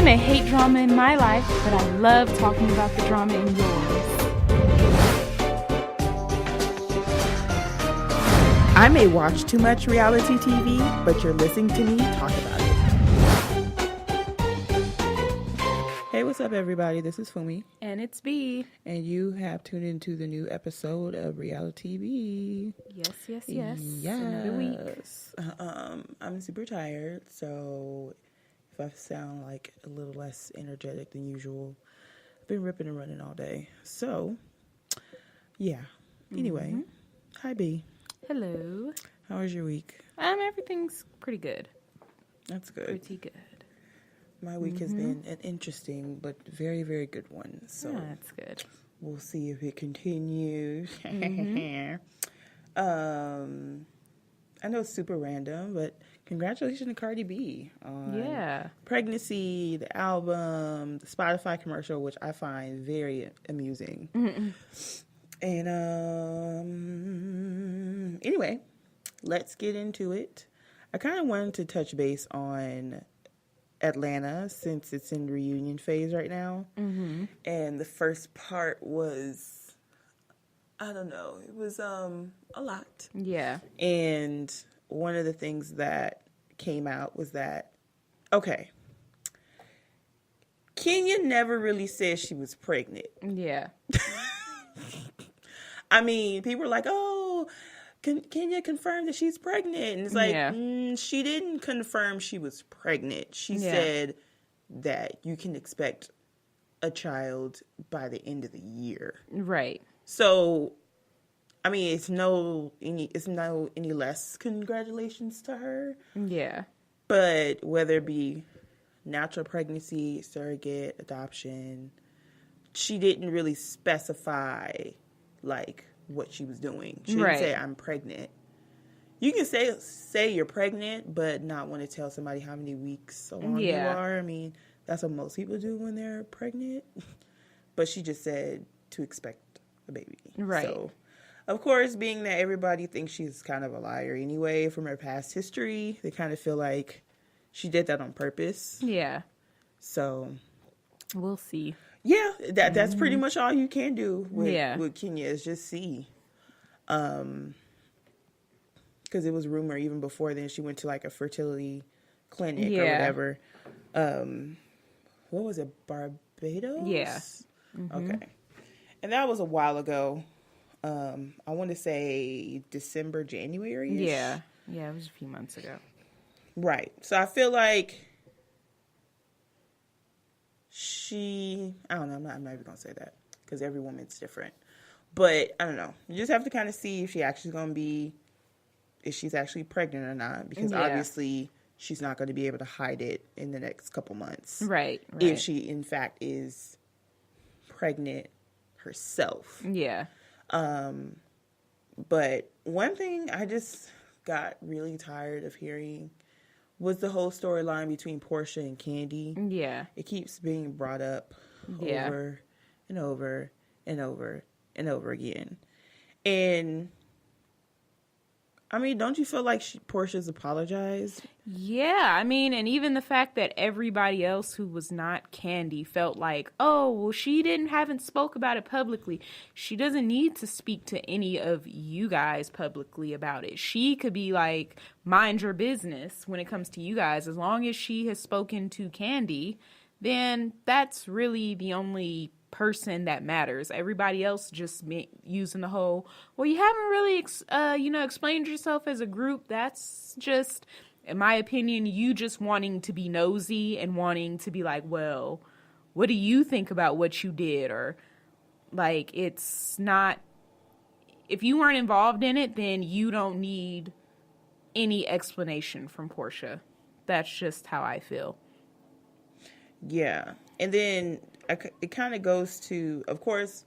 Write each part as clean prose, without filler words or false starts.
I may hate drama in my life, but I love talking about the drama in yours. I may watch too much reality TV, but you're listening to me talk about it. Hey, what's up, everybody? This is Fumi. And it's B. And you have tuned into the new episode of RealiTEA-V. Yes. Yes. Another week. I'm super tired, so if I sound like a little less energetic than usual, I've been ripping and running all day. So, yeah. Anyway, Hi, B. Hello. How was your week? Everything's pretty good. That's good. Pretty good. My week has been an interesting but very, very good one. So that's good. We'll see if it continues. I know it's super random, but congratulations to Cardi B on pregnancy, the album, the Spotify commercial, which I find very amusing. And anyway, let's get into it. I kind of wanted to touch base on Atlanta since it's in reunion phase right now. And the first part was, I don't know, it was a lot. Yeah. And one of the things that came out was that, okay, Kenya never really said she was pregnant. Yeah. I mean, people were like, oh, Kenya confirmed that she's pregnant. And it's like, she didn't confirm she was pregnant. She said that you can expect a child by the end of the year. Right. So, I mean, it's no any less congratulations to her. Yeah. But whether it be natural pregnancy, surrogate, adoption, she didn't really specify like what she was doing. She didn't say I'm pregnant. You can say you're pregnant, but not want to tell somebody how many weeks along you are. I mean, that's what most people do when they're pregnant. But she just said to expect a baby. Right. So, of course, being that everybody thinks she's kind of a liar anyway from her past history, they kind of feel like she did that on purpose. Yeah. So we'll see. Yeah, that's pretty much all you can do with Kenya is just see. Because it was rumor even before then she went to like a fertility clinic or whatever. What was it, Barbados? Yeah. Okay. And that was a while ago. I want to say December, January-ish. Yeah. Yeah, it was a few months ago. Right. So I feel like I don't know, I'm not even going to say that because every woman's different. But I don't know. You just have to kind of see if if she's actually pregnant or not. Because obviously she's not going to be able to hide it in the next couple months. Right. If she, in fact, is pregnant herself. Yeah. But one thing I just got really tired of hearing was the whole storyline between Portia and Candy. Yeah. It keeps being brought up over and over and over and over again. And, I mean, don't you feel like Portia's apologized? Yeah, I mean, and even the fact that everybody else who was not Candy felt like, oh, well, she haven't spoke about it publicly. She doesn't need to speak to any of you guys publicly about it. She could be like, mind your business when it comes to you guys. As long as she has spoken to Candy, then that's really the only person that matters. Everybody else just using the whole, well, you haven't really, explained yourself as a group. That's just, in my opinion, you just wanting to be nosy and wanting to be like, well, what do you think about what you did? Or like, it's not, if you weren't involved in it, then you don't need any explanation from Portia. That's just how I feel. Yeah. And then it kind of goes to, of course,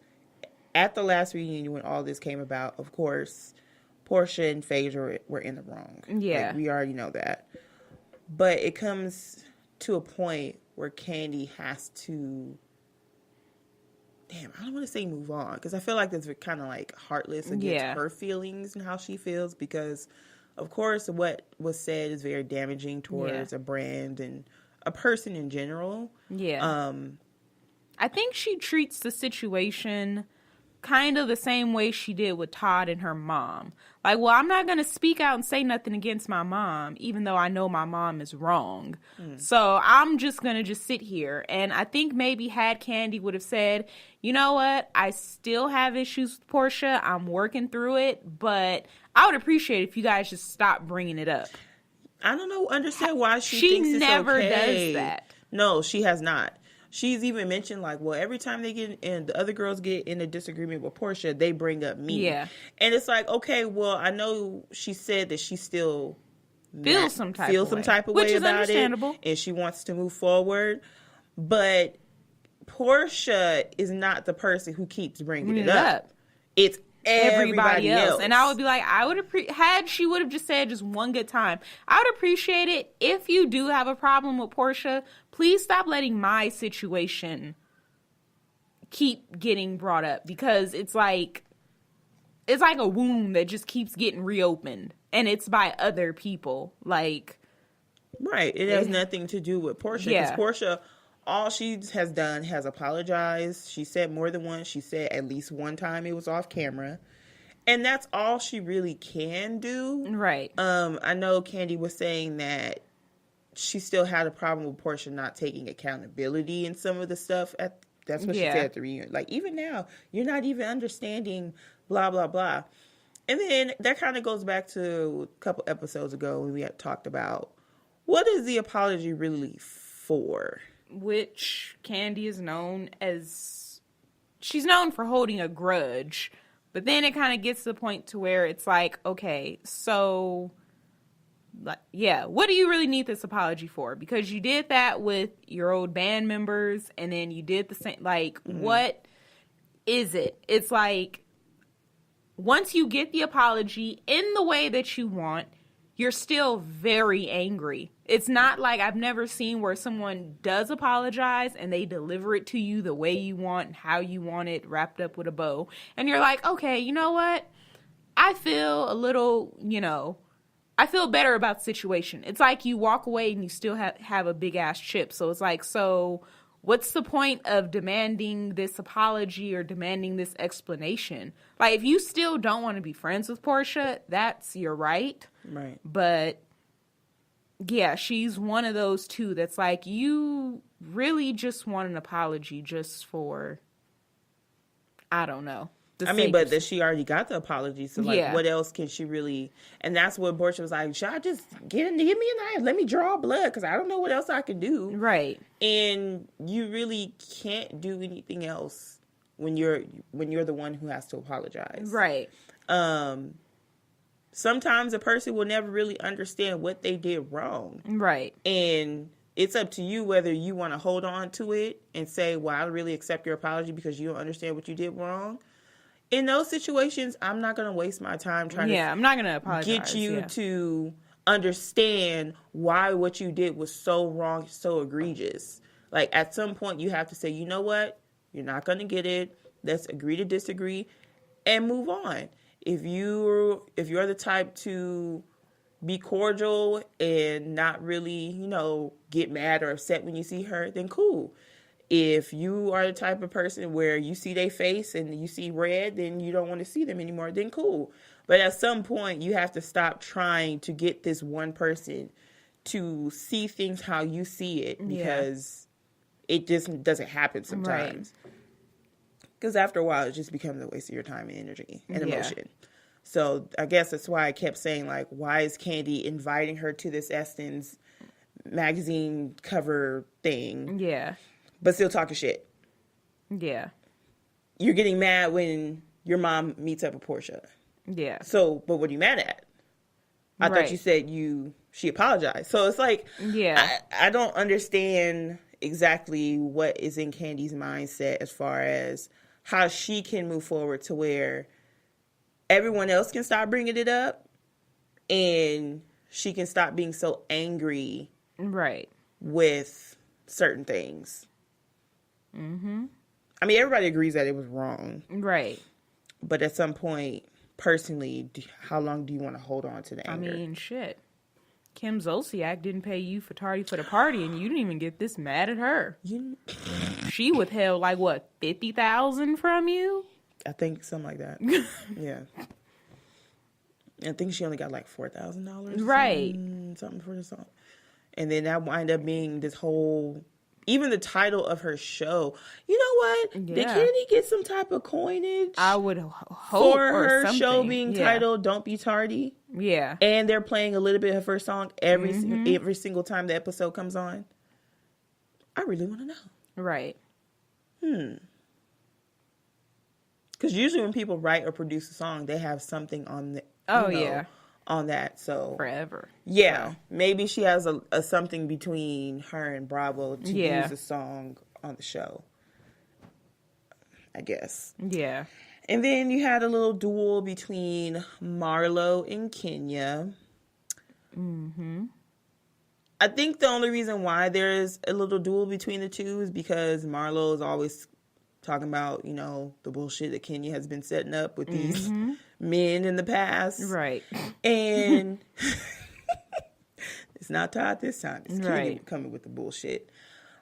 at the last reunion when all this came about, of course, Portia and Phaedra were in the wrong. Yeah. Like, we already know that. But it comes to a point where Candy has to, I don't want to say move on, because I feel like that's kind of like heartless against her feelings and how she feels, because, of course, what was said is very damaging towards a brand and a person in general. Yeah. I think she treats the situation kind of the same way she did with Todd and her mom. Like, well, I'm not going to speak out and say nothing against my mom, even though I know my mom is wrong. So I'm just going to just sit here. And I think maybe had Candy would have said, you know what? I still have issues with Portia. I'm working through it, but I would appreciate if you guys just stop bringing it up. I don't know, understand why she thinks it's never okay. does that. No, she has not. She's even mentioned, like, well, every time they get and the other girls get in a disagreement with Portia, they bring up me. Yeah. And it's like, okay, well, I know she said that she still feels some type of way is about understandable. it, and she wants to move forward. But Portia is not the person who keeps bringing it up. It's everybody else. And I would be like, I would had she would have just said just one good time, I would appreciate it if you do have a problem with Portia, please stop letting my situation keep getting brought up, because it's like a wound that just keeps getting reopened, and it's by other people. Like, right, it has nothing to do with Portia, because Portia, all she has done has apologized. She said more than once. She said at least one time it was off camera. And that's all she really can do. Right. I know Candy was saying that she still had a problem with Portia not taking accountability in some of the stuff. That's what she said at the reunion. Like, even now, you're not even understanding blah, blah, blah. And then that kind of goes back to a couple episodes ago when we had talked about what is the apology really for? Which Candy is known as, she's known for holding a grudge, but then it kind of gets to the point to where it's like, okay, so, yeah, what do you really need this apology for? Because you did that with your old band members, and then you did the same, like, what is it? It's like, once you get the apology in the way that you want, you're still very angry. It's not like, I've never seen where someone does apologize and they deliver it to you the way you want and how you want it, wrapped up with a bow. And you're like, okay, you know what? I feel a little, I feel better about the situation. It's like you walk away and you still have a big ass chip. So it's like, so what's the point of demanding this apology or demanding this explanation? Like, if you still don't want to be friends with Portia, that's your right. Right. But yeah, she's one of those two that's like, you really just want an apology just for, I don't know. But she already got the apology, so what else can she really? And that's what Portia was like, should I just give me a knife, let me draw blood, because I don't know what else I can do. Right. And you really can't do anything else when you're the one who has to apologize. Right. Sometimes a person will never really understand what they did wrong. Right. And it's up to you whether you want to hold on to it and say, well, I really accept your apology because you don't understand what you did wrong. In those situations, I'm not going to waste my time trying to I'm not going to apologize. Get you to understand why what you did was so wrong, so egregious. Like, at some point, you have to say, you know what? You're not going to get it. Let's agree to disagree and move on. If you're the type to be cordial and not really, get mad or upset when you see her, then cool. If you are the type of person where you see their face and you see red, then you don't want to see them anymore, then cool. But at some point, you have to stop trying to get this one person to see things how you see it, because it just doesn't happen sometimes. Because after a while, it just becomes a waste of your time and energy and emotion. So I guess that's why I kept saying, like, why is Candy inviting her to this Eston's magazine cover thing? Yeah. But still talking shit. Yeah. You're getting mad when your mom meets up with Portia. Yeah. So, but what are you mad at? I thought you said she apologized. So it's like, I don't understand exactly what is in Candy's mindset as far as how she can move forward to where everyone else can stop bringing it up and she can stop being so angry with certain things. Mm-hmm. I mean, everybody agrees that it was wrong. Right. But at some point, personally, how long do you want to hold on to the anger? I mean, shit. Kim Zolciak didn't pay you for tardy for the party, and you didn't even get this mad at her. She withheld like what, $50,000 from you? I think something like that. Yeah. I think she only got like $4,000. Right. Something for the song. And then that wind up being this whole, even the title of her show. You know what? Yeah. Did Kennedy get some type of coinage? I would hope for her something. show being titled "Don't Be Tardy." Yeah. And they're playing a little bit of her song every single time the episode comes on. I really want to know. Right. Because usually when people write or produce a song, they have something on the on that. So forever. Yeah, so. Maybe she has a something between her and Bravo to use a song on the show, I guess. Yeah. And then you had a little duel between Marlo and Kenya. I think the only reason why there's a little duel between the two is because Marlo is always talking about, you know, the bullshit that Kenya has been setting up with these men in the past. Right. And it's not Todd this time. It's Kenya right. coming with the bullshit.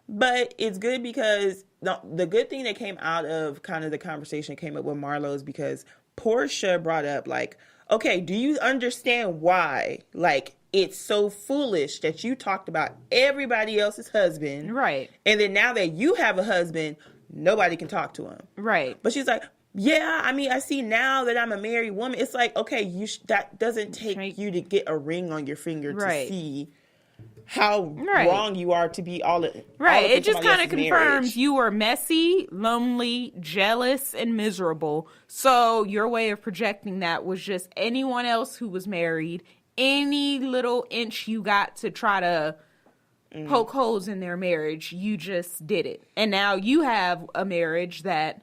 But it's good because the good thing that came out of kind of the conversation came up with Marlo is because Portia brought up, like, okay, do you understand why, like, it's so foolish that you talked about everybody else's husband. Right. And then now that you have a husband, nobody can talk to him. Right. But she's like, yeah, I mean, I see now that I'm a married woman. It's like, okay, that doesn't take you to get a ring on your finger to see how wrong you are to be all right. It just kind of confirms you were messy, lonely, jealous, and miserable. So your way of projecting that was just anyone else who was married, any little inch you got to try to poke holes in their marriage, you just did it. And now you have a marriage that,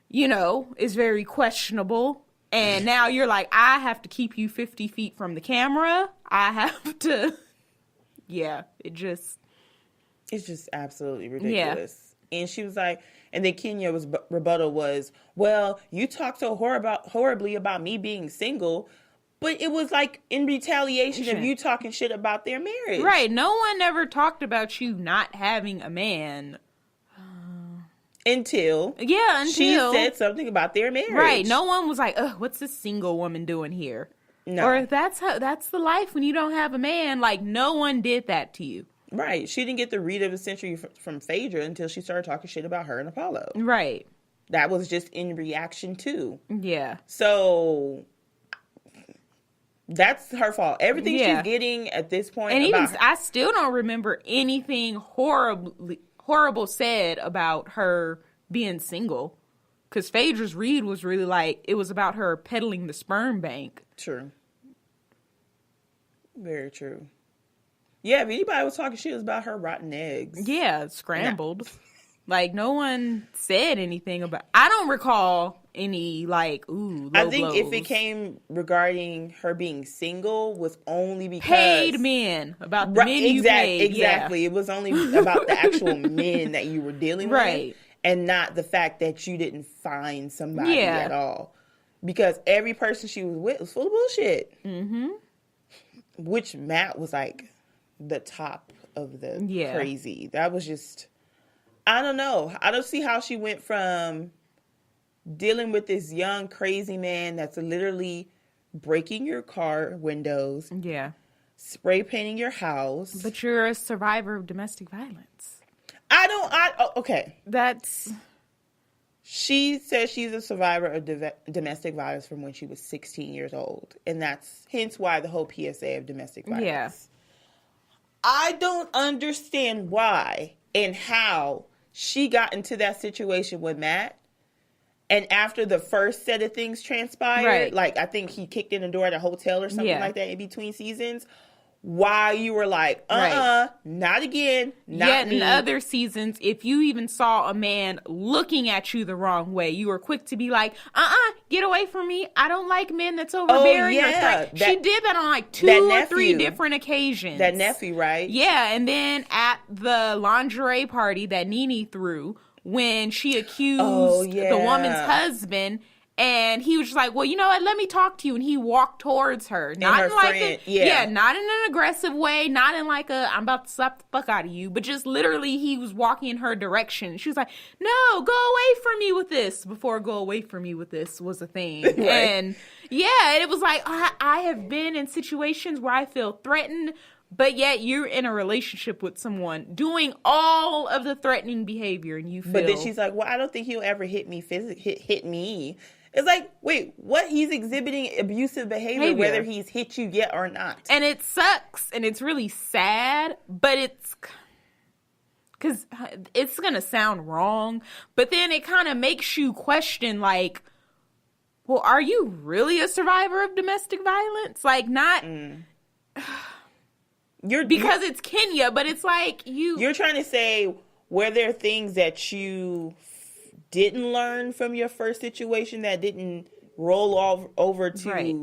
you know, is very questionable. And now you're like, I have to keep you 50 feet from the camera. I have to... Yeah, it's just absolutely ridiculous. Yeah. And she was like, and then Kenya's rebuttal was, well, you talked so horribly about me being single, but it was like in retaliation of you talking shit about their marriage. Right. No one ever talked about you not having a man. Until she said something about their marriage. Right. No one was like, ugh, what's this single woman doing here? No. Or that's the life when you don't have a man. Like, no one did that to you. Right. She didn't get the read of the century from Phaedra until she started talking shit about her and Apollo. Right. That was just in reaction to. Yeah. So that's her fault. Everything she's getting at this point. And even I still don't remember anything horrible said about her being single. Because Phaedra's read was really like, it was about her peddling the sperm bank. True. Very true. Yeah, if anybody was talking shit, it was about her rotten eggs. Yeah, scrambled. Like, no one said anything about... I don't recall any, like, low I think blows. if it came regarding her being single was only because... Paid men. About the men you paid. Exactly. Yeah. It was only about the actual men that you were dealing with. And not the fact that you didn't find somebody at all. Because every person she was with was full of bullshit. Mm-hmm. Which Matt was like the top of the crazy. That was just... I don't know. I don't see how she went from dealing with this young, crazy man that's literally breaking your car windows. Yeah. Spray painting your house. But you're a survivor of domestic violence. Okay. She says she's a survivor of domestic violence from when she was 16 years old. And that's hence why the whole PSA of domestic violence. Yeah. I don't understand why and how she got into that situation with Matt. And after the first set of things transpired, like I think he kicked in the door at a hotel or something like that in between seasons. Why you were like, not again, not me. In other seasons, if you even saw a man looking at you the wrong way, you were quick to be like, get away from me. I don't like men that's overbearing. She did that on like 2 or 3 different occasions. That nephew, right? Yeah, and then at the lingerie party that Nene threw, when she accused the woman's husband, And he was just like, well, you know what? Let me talk to you. And he walked towards her. Not her in like friend, not in an aggressive way. Not in like I'm about to slap the fuck out of you. But just literally he was walking in her direction. She was like, no, go away from me with this. Before go away from me with this was a thing. Right. And yeah, it was like, I have been in situations where I feel threatened, but yet you're in a relationship with someone doing all of the threatening behavior, and you feel. But then she's like, well, I don't think he'll ever hit me physically. Hit me. It's like, wait, what? He's exhibiting abusive behavior, whether he's hit you yet or not. And it sucks, and it's really sad, but it's. Because it's going to sound wrong, but then it kind of makes you question, like, well, are you really a survivor of domestic violence? Like, not. Because it's Kenya, but it's like you're trying to say, were there things that you didn't learn from your first situation that didn't roll all over to right.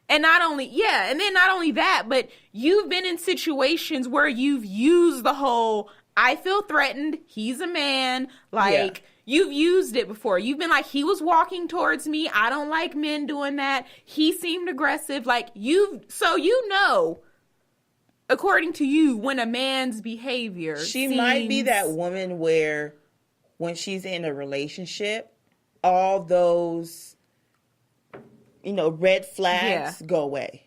And not only that, but you've been in situations where you've used the whole I feel threatened, he's a man, like you've used it before. You've been like, he was walking towards me, I don't like men doing that, he seemed aggressive, like according to you, when a man's behavior might be that woman where when she's in a relationship, all those, red flags go away.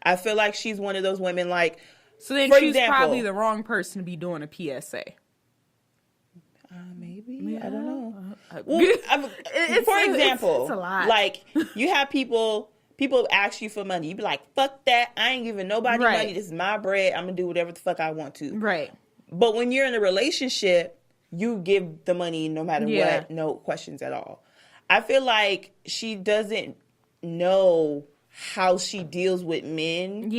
I feel like she's one of those women, like, so then she's probably the wrong person to be doing a PSA. Maybe. I don't know. For example, it's a lot. Like, you have people ask you for money. You be like, fuck that. I ain't giving nobody money. This is my bread. I'm going to do whatever the fuck I want to. Right. But when you're in a relationship, you give the money no matter what. No questions at all. I feel like she doesn't know how she deals with men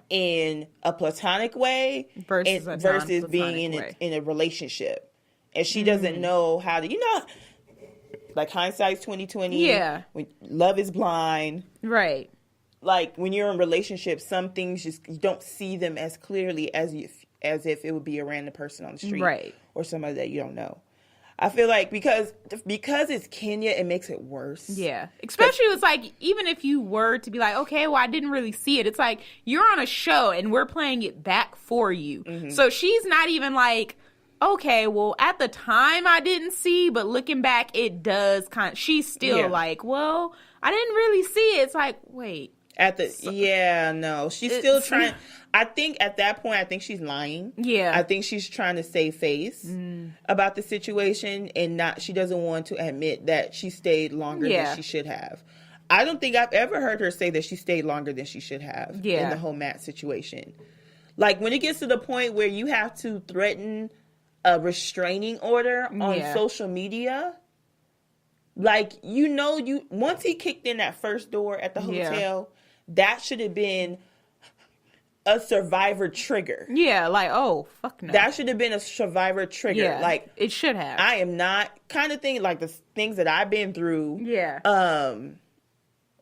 in a platonic way versus being in a relationship. And she doesn't know how to, like hindsight's 20/20. Yeah. When love is blind. Right. Like when you're in relationships, some things you don't see them as clearly as if it would be a random person on the street. Right. Or somebody that you don't know. I feel like because it's Kenya, it makes it worse. Yeah. Especially it's like, even if you were to be like, okay, well, I didn't really see it. It's like, you're on a show and we're playing it back for you. Mm-hmm. So she's not even like, okay, well, at the time I didn't see, but looking back, it does she's still like, well, I didn't really see it. It's like, wait. She's still trying. I think at that point, I think she's lying. Yeah. I think she's trying to save face about the situation, and she doesn't want to admit that she stayed longer than she should have. I don't think I've ever heard her say that she stayed longer than she should have in the whole Matt situation. Like, when it gets to the point where you have to threaten a restraining order on social media, like, once he kicked in that first door at the hotel, that should have been a survivor trigger. Yeah, like, oh, fuck no. That should have been a survivor trigger. Yeah, like, it should have. I am not kind of thing, like the things that I've been through. Yeah.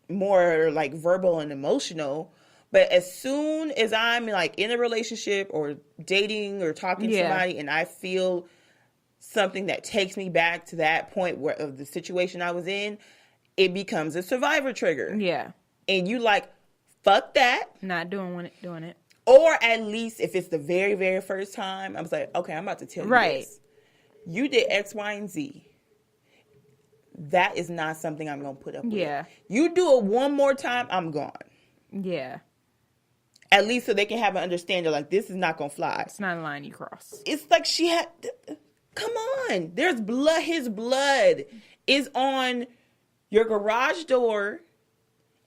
More like verbal and emotional. But as soon as I'm like in a relationship or dating or talking to somebody and I feel something that takes me back to that point of the situation I was in, it becomes a survivor trigger. Yeah. And you like, fuck that. Not doing it. Or at least if it's the very, very first time, I was like, okay, I'm about to tell you this. You did X, Y, and Z. That is not something I'm going to put up with. Yeah. You do it one more time, I'm gone. Yeah. At least so they can have an understanding, like, this is not going to fly. It's not a line you cross. It's like she had... Come on. There's blood. His blood is on your garage door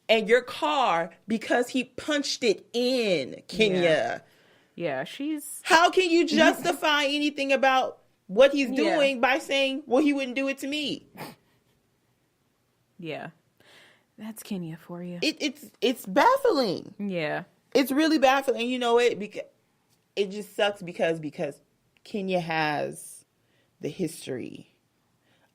and your car because he punched it in, Kenya. Yeah, she's... How can you justify anything about what he's doing by saying, well, he wouldn't do it to me? Yeah. That's Kenya for you. It's baffling. Yeah. It's really baffling. You know it because it just sucks because Kenya has the history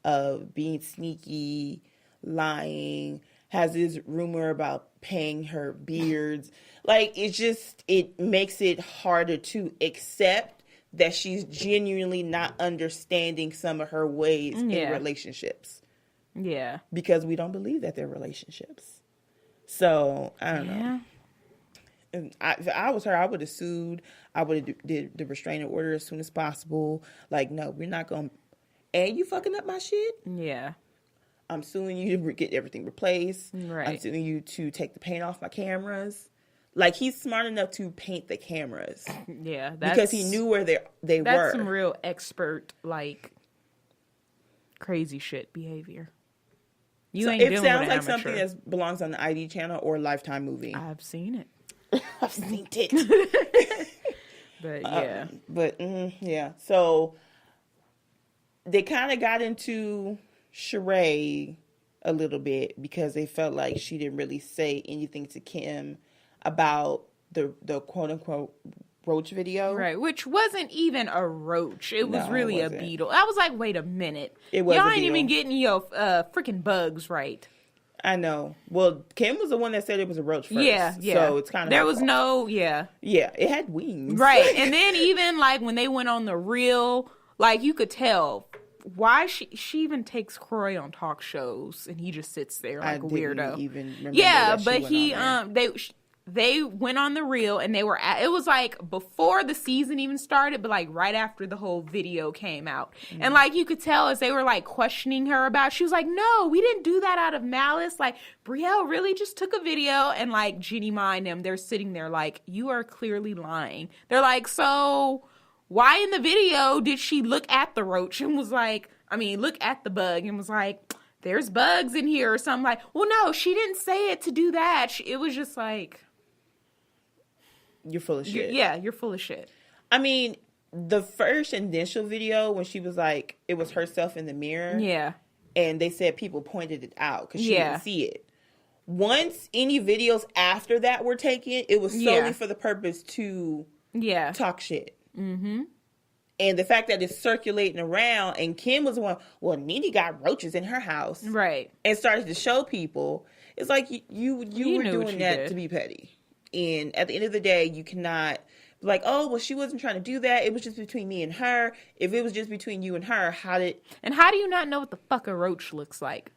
of being sneaky, lying, has this rumor about paying her beards. Like, it makes it harder to accept that she's genuinely not understanding some of her ways in relationships. Yeah. Because we don't believe that they're relationships. So, I don't know. And if I was her, I would have sued. I would have did the restraining order as soon as possible. Like, no, we're not going to. And you fucking up my shit? Yeah. I'm suing you to get everything replaced. Right. I'm suing you to take the paint off my cameras. Like, he's smart enough to paint the cameras. Yeah. Because he knew where they were. That's some real expert, like, crazy shit behavior. You ain't it dealing sounds with an like amateur. something that belongs on the ID channel or Lifetime movie. I've seen it. I've seen it. But yeah. Yeah. So they kind of got into Sheree a little bit because they felt like she didn't really say anything to Kim about the quote unquote roach video. Right, which wasn't even a roach. It was really a beetle. I was like, wait a minute. It was Y'all a ain't beetle. even getting your freaking bugs right. I know. Well, Kim was the one that said it was a roach first. Yeah. So it's kind of there was no Yeah, it had wings. right. And then even like when they went on the Real, like you could tell why she even takes Croy on talk shows and he just sits there like a weirdo. Even remember yeah, that but she went on there. they went on the Real and they were it was like before the season even started, but like right after the whole video came out. And like you could tell as they were like questioning her about, she was like, no, we didn't do that out of malice. Like Brielle really just took a video. And like Jenny Ma and them, they're sitting there like, you are clearly lying. They're like, so why in the video did she look at the roach and was like, look at the bug and was like, there's bugs in here or something. Like, well, no, she didn't say it to do that. It was just like, you're full of shit. You're full of shit. The first initial video when she was like, it was herself in the mirror. Yeah. And they said people pointed it out because she didn't see it. Once any videos after that were taken, it was solely for the purpose to talk shit. Mm-hmm. And the fact that it's circulating around, and Kim was the one, well, Nene got roaches in her house. Right. And started to show people. It's like you were doing that to be petty. And at the end of the day, you cannot be like, oh, well, she wasn't trying to do that. It was just between me and her. If it was just between you and her, how do you not know what the fuck a roach looks like?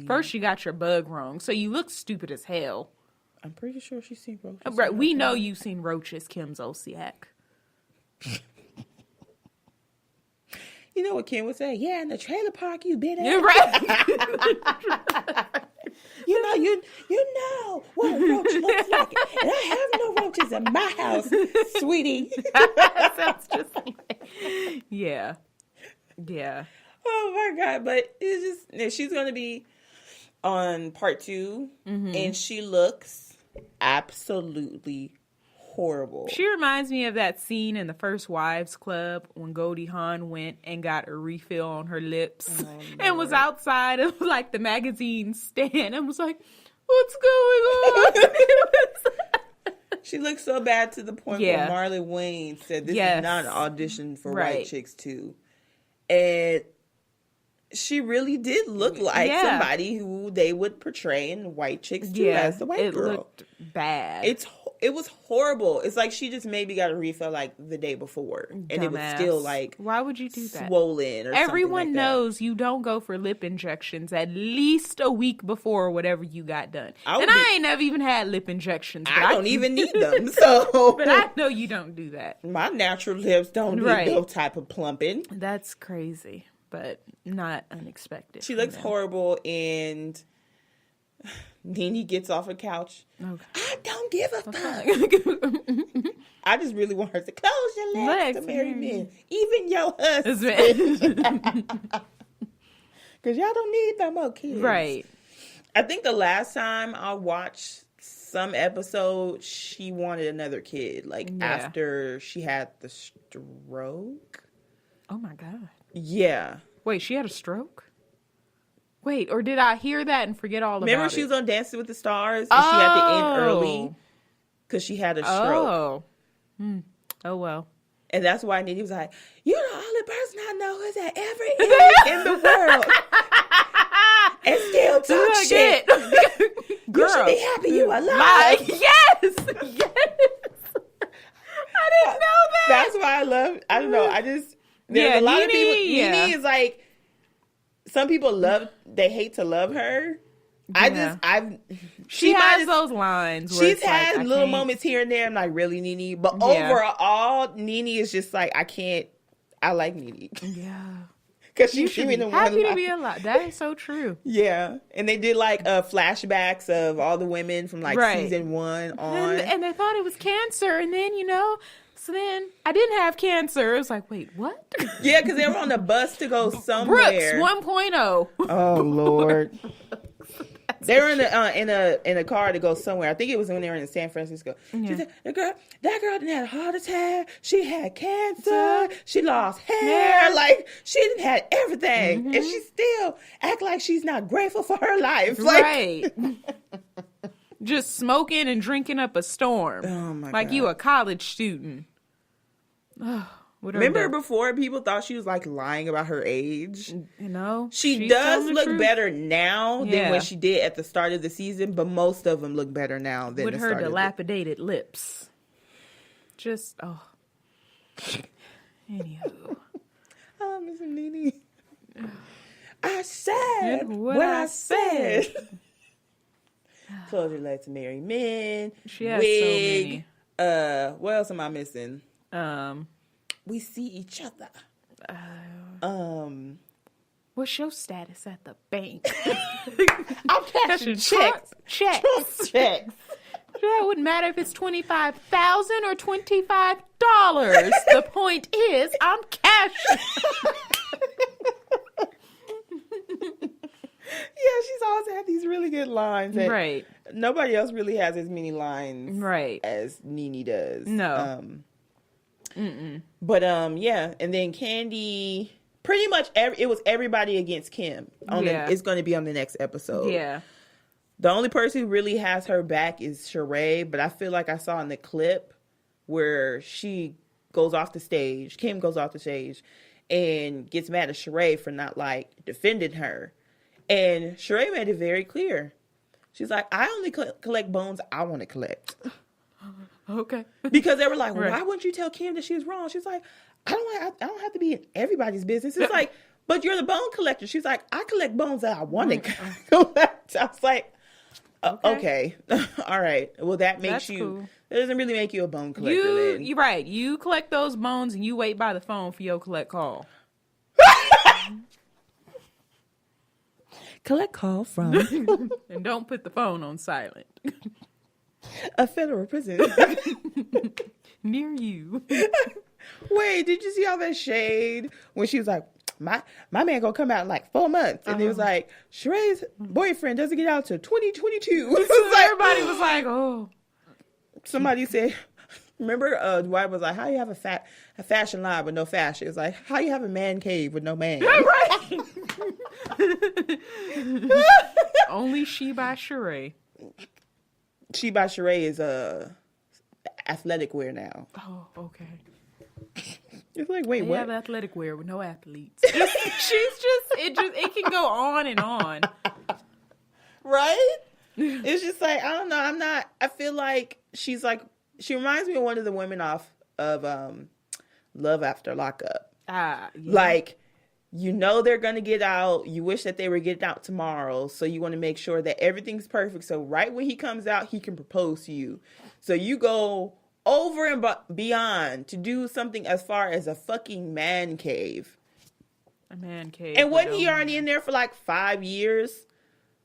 First you got your bug wrong, so you look stupid as hell. I'm pretty sure she's seen roaches. Right, we know you've seen roaches, Kim Zolciak. You know what Kim would say? Yeah, in the trailer park you've been at. You're right. You know what a roach looks like. And I have no roaches in my house, sweetie. That sounds just like... Yeah. Oh, my God. But it's just... She's going to be on part 2. Mm-hmm. And she looks absolutely horrible. She reminds me of that scene in the First Wives Club when Goldie Hawn went and got a refill on her lips and was outside of like the magazine stand and was like, what's going on? She looked so bad to the point where Marlon Wayne said this is not an audition for White Chicks 2. And she really did look like somebody who they would portray in White Chicks 2 as the white girl. It looked bad. It was horrible. It's like she just maybe got a refill like the day before. And it was still like... Why would you do that? Swollen or Everyone something like knows you don't go for lip injections at least a week before whatever you got done. I ain't never even had lip injections. I don't even need them. So, but I know you don't do that. My natural lips don't need no type of plumping. That's crazy, but not unexpected. She looks horrible, and Nene gets off a couch. Okay. I don't give a fuck. I just really want her to close your legs to marry men, even your husband, because y'all don't need no more kids. Right. I think the last time I watched some episode, she wanted another kid, after she had the stroke. Oh my God. Yeah. Wait, she had a stroke? Wait, or did I hear that and forget all about it? Remember she was on Dancing with the Stars and she had to end early because she had a stroke. Oh, well. And that's why Nene was like, you're the only person I know who's at every age in the world and still talk shit. Girl, you should be happy you alive. Yes. I didn't know that. That's why I don't know. There's a lot of people. Nene is like some people they hate to love her. Yeah. She has those lines. Where She's had like, little moments here and there. I'm like, really, Nene? But overall, Nene is just like, I like Nene. Yeah. Because she's giving them happy to be alive. That is so true. Yeah. And they did like flashbacks of all the women from like season 1 on. And they thought it was cancer. And then, so then I didn't have cancer. It was like, wait, what? Yeah, because they were on the bus to go somewhere. Brooks 1.0. Oh, Lord. They were in a car to go somewhere. I think it was when they were in San Francisco. Yeah. She said, that girl didn't have a heart attack. She had cancer. She lost hair. Like, she didn't have everything. Mm-hmm. And she still act like she's not grateful for her life. Like, right. Just smoking and drinking up a storm. Oh, my God. Like you a college student. Remember before people thought she was like lying about her age? She she's does look better now than when she did at the start of the season, but most of them look better now than with her dilapidated lips. Just anywho. Oh, Miss Nene. I said what I said. Close your legs to marry men. She has wig. So many. What else am I missing? We see each other. What's your status at the bank? I'm cashing checks. Checks. It wouldn't matter if it's $25,000 or $25. The point is, I'm cashing. Yeah, she's always had these really good lines. Right. Nobody else really has as many lines as Nene does. No. But yeah, and then Candy, pretty much it was everybody against Kim. It's going to be on the next episode. Yeah. The only person who really has her back is Sheree, but I feel like I saw in the clip where she goes off the stage, Kim goes off the stage, and gets mad at Sheree for not like defending her. And Sheree made it very clear. She's like, I only collect bones I want to collect. Okay. Because they were like, why wouldn't you tell Kim that she was wrong? She's like, I don't have to be in everybody's business. It's like, but you're the bone collector. She's like, I collect bones that I want to collect. I was like, okay. All right. Well, that makes cool. That doesn't really make you a bone collector. You're right. You collect those bones and you wait by the phone for your collect call. Collect call from. And don't put the phone on silent. A federal prison. Near you. Wait, did you see all that shade when she was like, my man gonna come out in like 4 months, and it was like Sheree's boyfriend doesn't get out till 2022. Like, everybody was like, oh. Somebody said, remember Dwight was like, how you have a fashion line with no fashion? It's like, how you have a man cave with no man? Right. Only She by Sheree. She by Sheree is athletic wear now. Oh, okay. It's like, wait, what? They have athletic wear with no athletes. It can go on and on. Right? It's just like, I don't know. I feel like she reminds me of one of the women off of Love After Lockup. Yeah. Like, they're going to get out. You wish that they were getting out tomorrow. So you want to make sure that everything's perfect. So right when he comes out, he can propose to you. So you go over and beyond to do something as far as a fucking man cave. A man cave. And wasn't he already in there for like 5 years?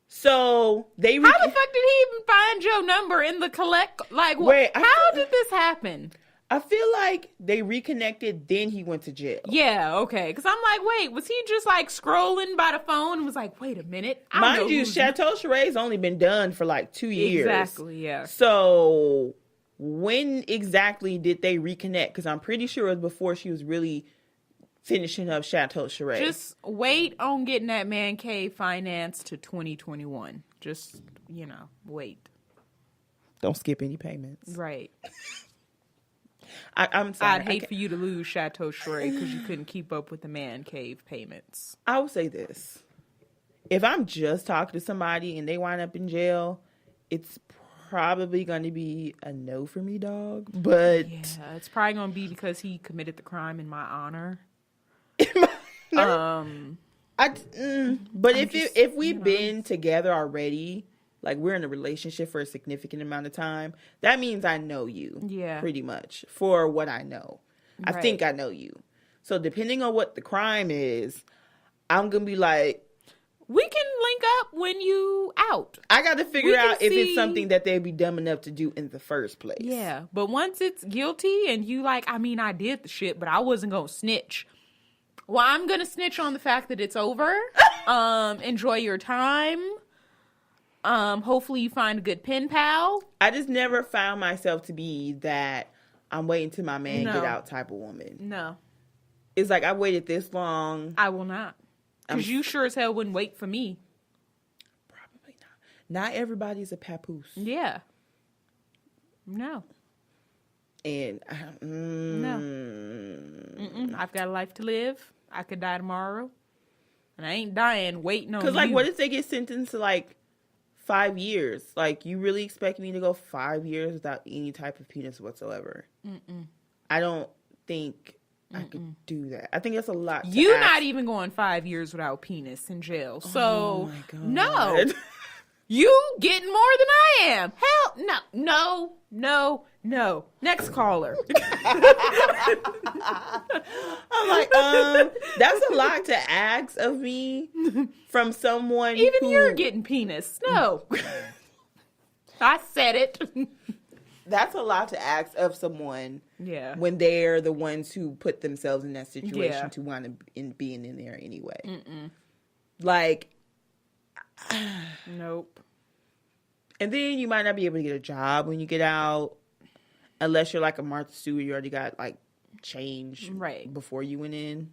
So how the fuck did he even find your number in the collect? Like, how did this happen? I feel like they reconnected, then he went to jail. Yeah, okay. Because I'm like, wait, was he just like scrolling by the phone and was like, wait a minute. Mind you, Chateau Sheree's only been done for like 2 years. Exactly, yeah. So when exactly did they reconnect? Because I'm pretty sure it was before she was really finishing up Chateau Sheree. Just wait on getting that man cave financed to 2021. Just, wait. Don't skip any payments. Right. I'm sorry. I'd hate for you to lose Chateau Sheree because you couldn't keep up with the man cave payments. I will say this. If I'm just talking to somebody and they wind up in jail, it's probably going to be a no for me, dog. But yeah, it's probably going to be because he committed the crime in my honor. But if we've been together already, like we're in a relationship for a significant amount of time, that means I know you. Yeah. Pretty much for what I know. I think I know you. So depending on what the crime is, I'm going to be like, we can link up when you out. I got to figure out if it's something that they'd be dumb enough to do in the first place. Yeah. But once it's guilty and you like, I mean, I did the shit, but I wasn't going to snitch. Well, I'm going to snitch on the fact that it's over. Enjoy your time. Hopefully you find a good pen pal. I just never found myself to be that I'm waiting till my man get out type of woman. No. It's like I waited this long. I will not. Because you sure as hell wouldn't wait for me. Probably not. Not everybody's a papoose. Yeah. No. And no. I've got a life to live. I could die tomorrow. And I ain't dying waiting on you. Because, like, what if they get sentenced to, like, 5 years? Like, you really expect me to go 5 years without any type of penis whatsoever? I don't think I could do that. I think that's a lot. You're not even going 5 years without penis in jail. So, oh my God. No. You getting more than I am. Hell, no. Next caller. I'm like, that's a lot to ask of me from someone Even you're getting penis. No. I said it. That's a lot to ask of someone. Yeah. When they're the ones who put themselves in that situation to want to being in there anyway. Like, nope. And then you might not be able to get a job when you get out, unless you're like a Martha Stewart. You already got like change before you went in.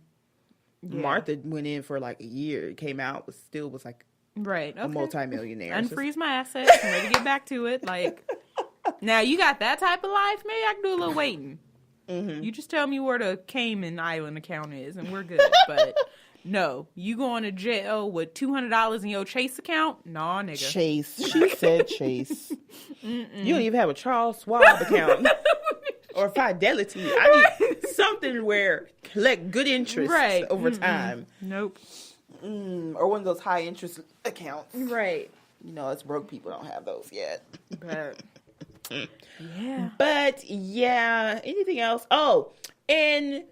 Yeah. Martha went in for like a year. Came out, was like a multimillionaire. Unfreeze my assets. I'm ready to get back to it. Like, now you got that type of life. Maybe I can do a little waiting. You just tell me where the Cayman Island account is, and we're good. But no, you going to jail with $200 in your Chase account? Nah, nigga. Chase. She said Chase. You don't even have a Charles Schwab account. Or Fidelity. I need something where collect good interest over time. Nope. Or one of those high interest accounts. Right. You know, us broke people don't have those yet. But yeah, anything else? Oh, and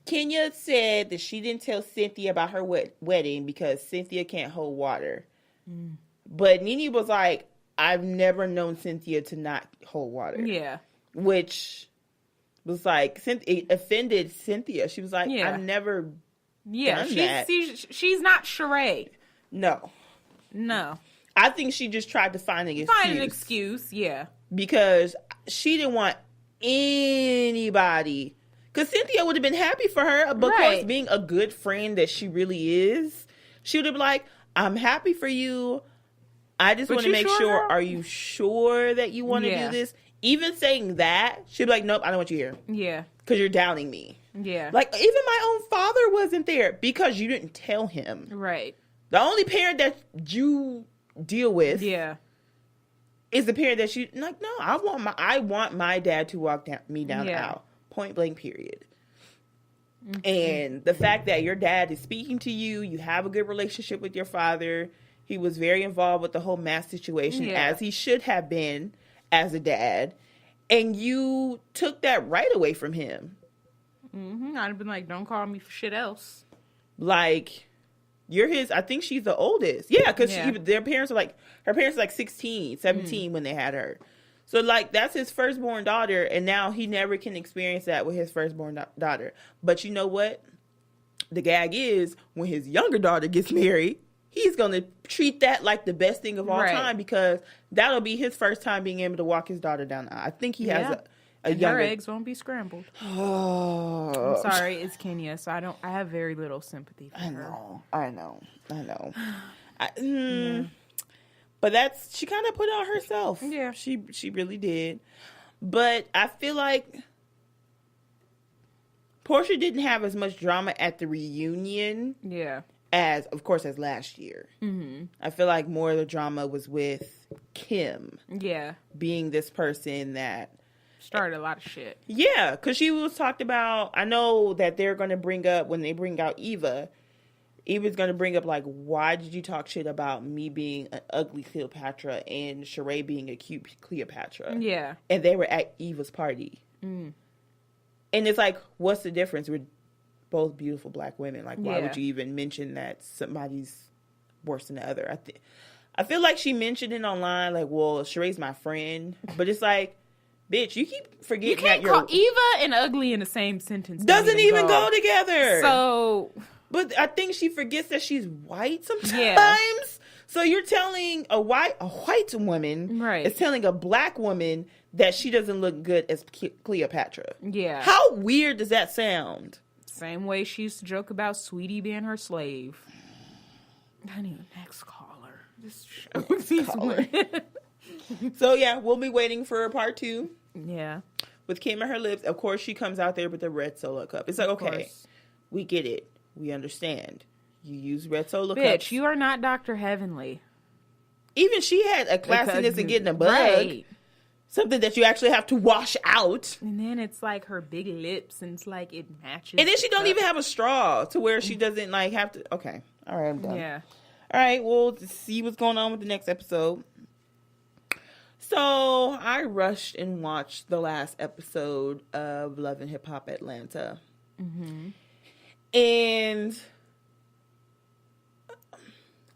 Kenya said that she didn't tell Cynthia about her wedding because Cynthia can't hold water. But Nene was like, I've never known Cynthia to not hold water. Yeah. Which was like, it offended Cynthia. She was like, I've never done that. She's not Sheree. No. I think she just tried to find an excuse. Yeah. Because she didn't want anybody. Because Cynthia would have been happy for her. But of course, being a good friend that she really is, she would have been like, I'm happy for you. I just want to make sure, are you sure that you want to do this? Even saying that, she'd be like, nope, I don't want you here. Yeah. Because you're doubting me. Yeah. Like, even my own father wasn't there because you didn't tell him. Right. The only parent that you deal with is the parent that you like, no, I want my dad to walk me down the aisle. Point blank, period. And the fact that your dad is speaking to you, you have a good relationship with your father. He was very involved with the whole mass situation, as he should have been as a dad. And you took that right away from him. I'd have been like, don't call me for shit else. Like, you're his, I think she's the oldest. Yeah, because their parents are like, her parents are like 16, 17 when they had her. So, like, that's his firstborn daughter, and now he never can experience that with his firstborn daughter. But you know what? The gag is, when his younger daughter gets married, he's going to treat that like the best thing of all time, because that'll be his first time being able to walk his daughter down the aisle. I think he has a younger... her eggs won't be scrambled. I'm sorry, it's Kenya, so I have very little sympathy for her. I know. But she kind of put it on herself. Yeah. She really did. But I feel like Portia didn't have as much drama at the reunion. Yeah. As last year. I feel like more of the drama was with Kim. Yeah. Being this person that started a lot of shit. Yeah, because she was talked about. I know that they're going to bring up, when they bring out Eva, Eva's going to bring up, like, why did you talk shit about me being an ugly Cleopatra and Sheree being a cute Cleopatra? Yeah. And they were at Eva's party. And it's like, what's the difference? We're both beautiful black women. Like, why would you even mention that somebody's worse than the other? I feel like she mentioned it online, like, well, Sheree's my friend. But it's like, bitch, you keep forgetting you can't that call Eva and ugly in the same sentence. Doesn't even go together. So... But I think she forgets that she's white sometimes. Yeah. So you're telling a white woman is telling a black woman that she doesn't look good as Cleopatra. Yeah. How weird does that sound? Same way she used to joke about Sweetie being her slave. I need a next caller. This So yeah, we'll be waiting for part 2. Yeah. With Kim and her lips. Of course, she comes out there with the red Solo cup. It's like, okay, we get it. We understand. You use red Solo cups. Bitch, you are not Dr. Heavenly. Even she had a classiness in getting a bug. Right. Something that you actually have to wash out. And then it's like her big lips and it's like it matches. And then she don't even have a straw to where she doesn't like have to. Okay. All right, I'm done. Yeah. All right, we'll see what's going on with the next episode. So I rushed and watched the last episode of Love and Hip Hop Atlanta. Mm-hmm. And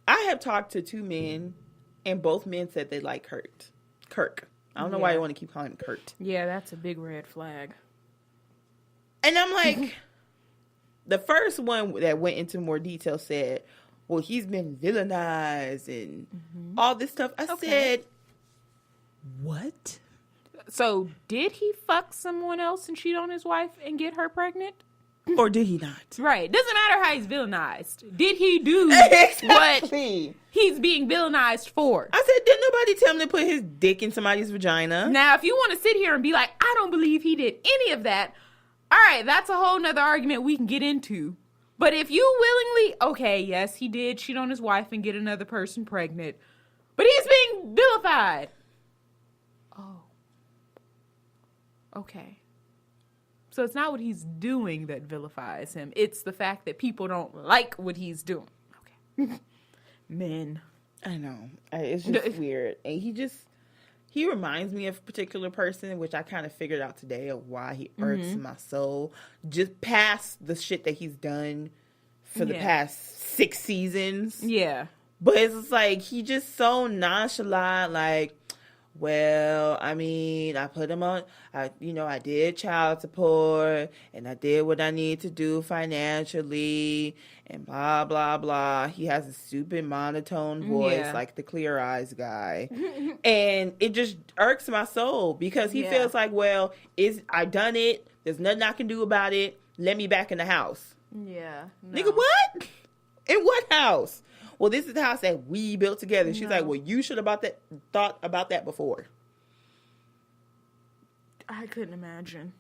I have talked to 2 men, and both men said they like Kirk. I don't know why you want to keep calling him Kurt. Yeah, that's a big red flag. And I'm like, the first one that went into more detail said, well, he's been villainized and all this stuff. I said, what? So did he fuck someone else and cheat on his wife and get her pregnant? Or did he not? Right. Doesn't matter how he's villainized. Did he do what he's being villainized for? I said, didn't nobody tell him to put his dick in somebody's vagina? Now, if you want to sit here and be like, I don't believe he did any of that, all right, that's a whole nother argument we can get into. But if you willingly, okay, yes, he did cheat on his wife and get another person pregnant, but he's being vilified. Oh. Okay. So it's not what he's doing that vilifies him. It's the fact that people don't like what he's doing. Okay. Men. I know. It's just weird. And he reminds me of a particular person, which I kind of figured out today of why he irks my soul. Just past the shit that he's done for the past 6 seasons. Yeah. But it's like, he just so nonchalant, like, well, I mean, I put him on, I did child support, and I did what I need to do financially, and blah, blah, blah. He has a stupid monotone voice, like the Clear Eyes guy. And it just irks my soul, because he feels like, well, I done it, there's nothing I can do about it, let me back in the house. Yeah. No. Nigga, what? In what house? Well, this is the house that we built together. She's like, well, you should have thought about that before. I couldn't imagine.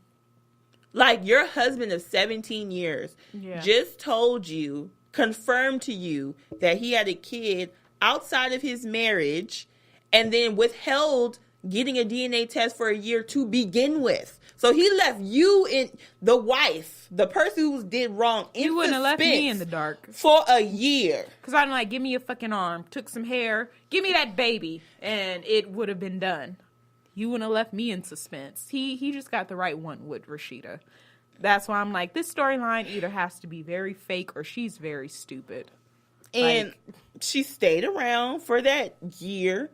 Like, your husband of 17 years just told you, confirmed to you that he had a kid outside of his marriage, and then withheld getting a DNA test for a year to begin with. So he left you in the wife, the person who did wrong, in you wouldn't have left me in the dark for a year. Because I'm like, give me a fucking arm, took some hair, give me that baby, and it would have been done. You wouldn't have left me in suspense. He just got the right one with Rashida. That's why I'm like, this storyline either has to be very fake or she's very stupid. And she stayed around for that year.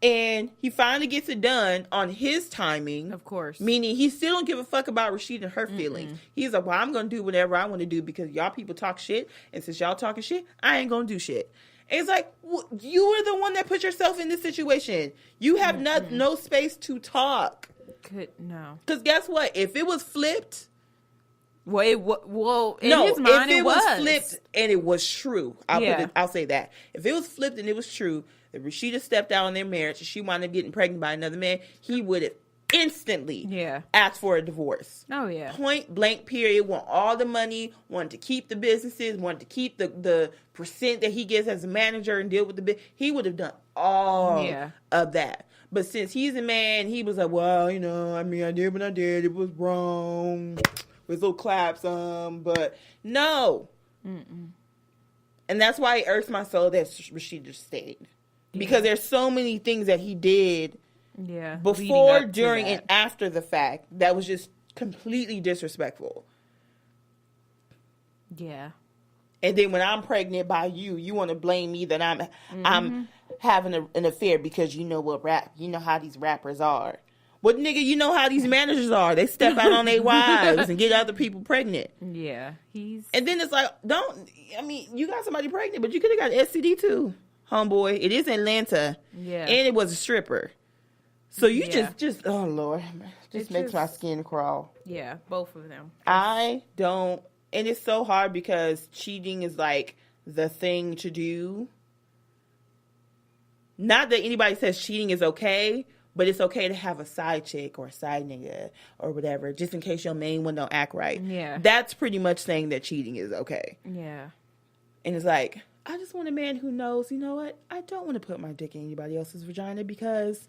And he finally gets it done on his timing. Of course. Meaning he still don't give a fuck about Rashida and her feelings. He's like, well, I'm going to do whatever I want to do because y'all people talk shit. And since y'all talking shit, I ain't going to do shit. And it's like, well, you were the one that put yourself in this situation. You have no space to talk. No. Because guess what? If it was flipped. Well, in his mind, if it was flipped and it was true. I'll say that. If it was flipped and it was true, if Rashida stepped out on their marriage and she wound up getting pregnant by another man, he would have instantly asked for a divorce. Oh, yeah. Point blank, period. Want all the money, wanted to keep the businesses, wanted to keep the percent that he gets as a manager and deal with the business. He would have done all of that. But since he's a man, he was like, well, I did what I did. It was wrong. With little claps, but no. And that's why it irks my soul that Rashida stayed. Because there's so many things that he did before, during, and after the fact that was just completely disrespectful. Yeah. And then when I'm pregnant by you, you want to blame me that I'm having an affair because you know how these rappers are. Well, nigga, you know how these managers are. They step out on their wives and get other people pregnant. Yeah, and then it's like, you got somebody pregnant, but you could have got STD too, homeboy. It is Atlanta. Yeah. And it was a stripper. So you just oh Lord, just makes my skin crawl. Yeah, both of them. I don't, and it's so hard because cheating is like the thing to do. Not that anybody says cheating is okay, but it's okay to have a side chick or a side nigga or whatever, just in case your main one don't act right. Yeah. That's pretty much saying that cheating is okay. Yeah. And it's like, I just want a man who knows, you know what? I don't want to put my dick in anybody else's vagina because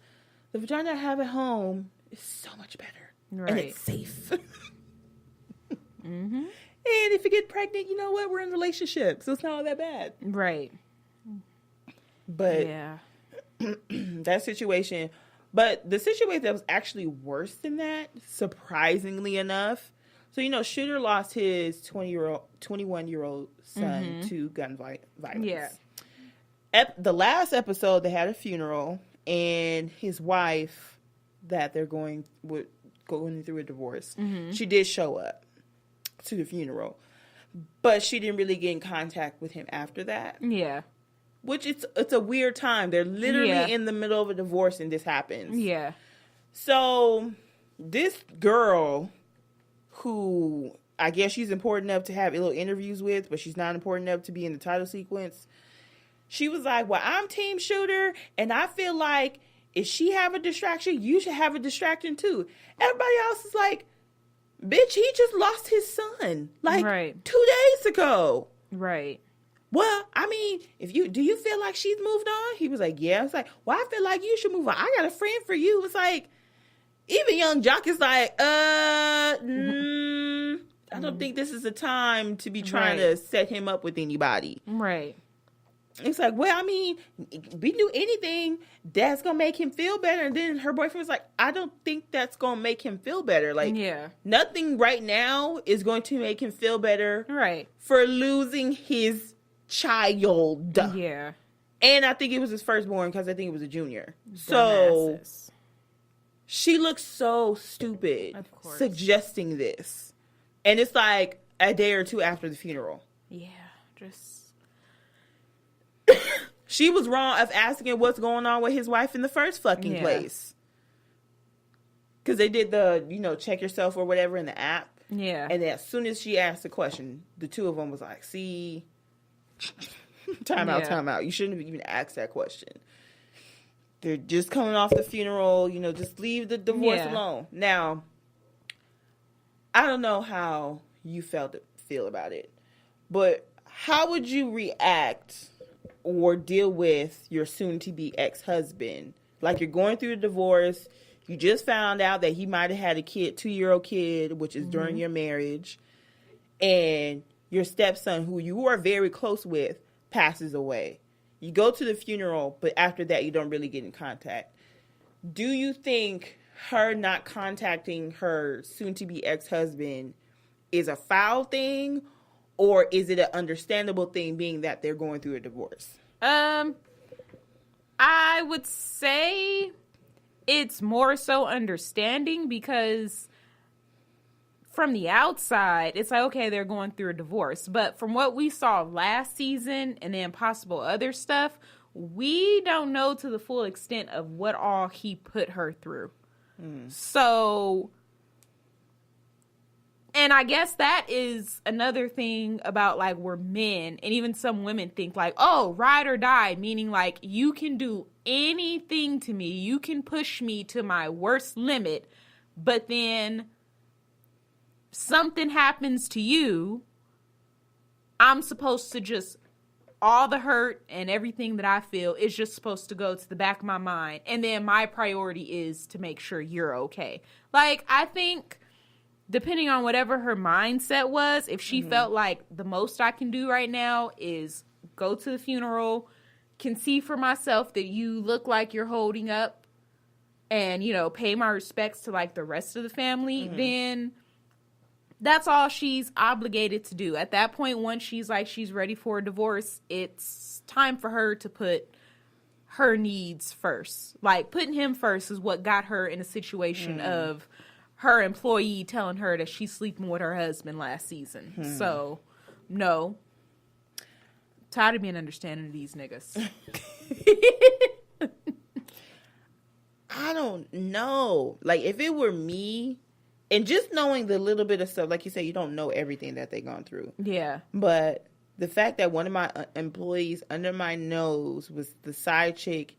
the vagina I have at home is so much better. Right. And it's safe. And if you get pregnant, you know what? We're in a relationship, so it's not all that bad. Right. But that situation... But the situation that was actually worse than that, surprisingly enough. So, Shooter lost his 21-year-old son to gun violence. Yeah. The last episode, they had a funeral, and his wife, that they're going through a divorce, she did show up to the funeral. But she didn't really get in contact with him after that. Yeah. Which it's a weird time. They're literally in the middle of a divorce and this happens. Yeah. So this girl, who I guess she's important enough to have little interviews with, but she's not important enough to be in the title sequence. She was like, well, I'm Team Shooter, and I feel like if she have a distraction, you should have a distraction too. Everybody else is like, bitch, he just lost his son. Like 2 days ago. Right. Well, do you feel like she's moved on? He was like, yeah. I was like, well, I feel like you should move on. I got a friend for you. It's like, even young Jock is like, I don't think this is the time to be trying to set him up with anybody. Right. It's like, well, we do anything that's going to make him feel better. And then her boyfriend was like, I don't think that's going to make him feel better. Like, nothing right now is going to make him feel better. Right. For losing his child. Yeah. And I think it was his firstborn because I think it was a junior. So she looks so stupid suggesting this. And it's like a day or two after the funeral. Yeah. Just she was wrong of asking what's going on with his wife in the first fucking place. Because they did the, check yourself or whatever in the app. Yeah. And then as soon as she asked the question, the two of them was like, see... Time out. You shouldn't have even asked that question. They're just coming off the funeral, just leave the divorce alone. Now, I don't know how you feel about it, but how would you react or deal with your soon-to-be ex-husband? Like, you're going through a divorce, you just found out that he might have had a 2-year-old kid, which is during your marriage, and your stepson, who you are very close with, passes away. You go to the funeral, but after that, you don't really get in contact. Do you think her not contacting her soon-to-be ex-husband is a foul thing, or is it an understandable thing, being that they're going through a divorce? I would say it's more so understanding, because from the outside, it's like, okay, they're going through a divorce. But from what we saw last season and then possible other stuff, we don't know to the full extent of what all he put her through. So, and I guess that is another thing about, like, we're men, and even some women think like, oh, ride or die, meaning like, you can do anything to me. You can push me to my worst limit, but then something happens to you, I'm supposed to just, all the hurt and everything that I feel is just supposed to go to the back of my mind. And then my priority is to make sure you're okay. Like, I think depending on whatever her mindset was, if she felt like the most I can do right now is go to the funeral, can see for myself that you look like you're holding up, and, you know, pay my respects to, like, the rest of the family, then that's all she's obligated to do. At that point, once she's like, she's ready for a divorce, it's time for her to put her needs first. Like, putting him first is what got her in a situation of her employee telling her that she's sleeping with her husband last season. So, no. Tired of being understanding of these niggas. I don't know. Like, if it were me, and just knowing the little bit of stuff, like you said, you don't know everything that they've gone through. Yeah. But the fact that one of my employees under my nose was the side chick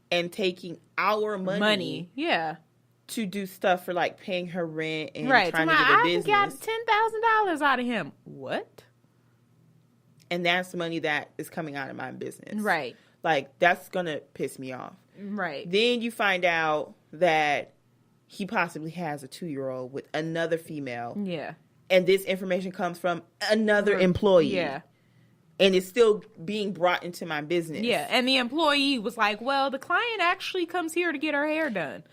and taking our money. Yeah. To do stuff for, like, paying her rent and right. trying to get a business. I got $10,000 out of him. What? And that's the money that is coming out of my business. Right. Like, that's going to piss me off. Right. Then you find out that he possibly has a 2-year-old with another female. Yeah. And this information comes from another employee. Yeah. And it's still being brought into my business. Yeah. And the employee was like, well, the client actually comes here to get her hair done.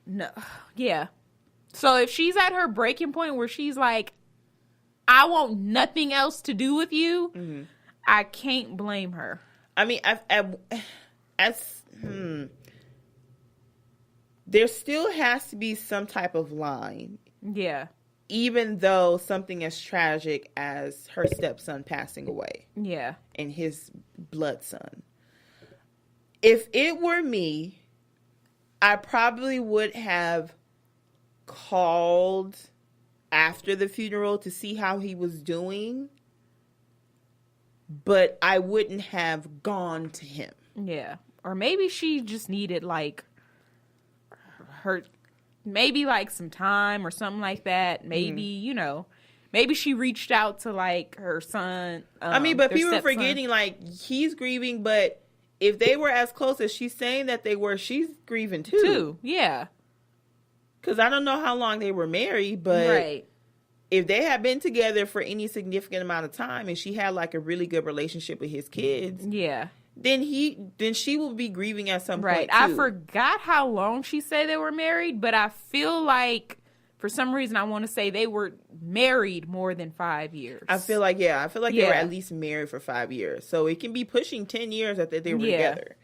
No. Yeah. So if she's at her breaking point where she's like, I want nothing else to do with you, I can't blame her. I mean, there still has to be some type of line. Yeah. Even though something as tragic as her stepson passing away. Yeah. And his blood son. If it were me, I probably would have called after the funeral to see how he was doing. But I wouldn't have gone to him. Yeah. Or maybe she just needed, like, maybe, like, some time or something like that. Maybe, you know, maybe she reached out to, like, her son. I mean, but people are forgetting, like, he's grieving, but if they were as close as she's saying that they were, she's grieving too. Yeah. Because I don't know how long they were married, but right. If they had been together for any significant amount of time and she had, like, a really good relationship with his kids. Yeah. Then she will be grieving at some point, too. I forgot how long she said they were married, but I feel like for some reason I want to say they were married more than 5 years. I feel like they were at least married for 5 years. So it can be pushing 10 years that they were together.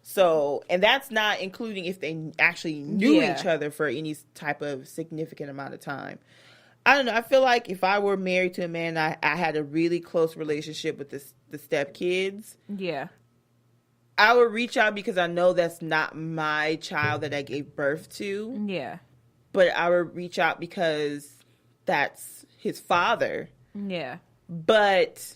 So, and that's not including if they actually knew each other for any type of significant amount of time. I don't know. I feel like if I were married to a man, I had a really close relationship with the stepkids. Yeah. I would reach out because I know that's not my child that I gave birth to. Yeah. But I would reach out because that's his father. Yeah. But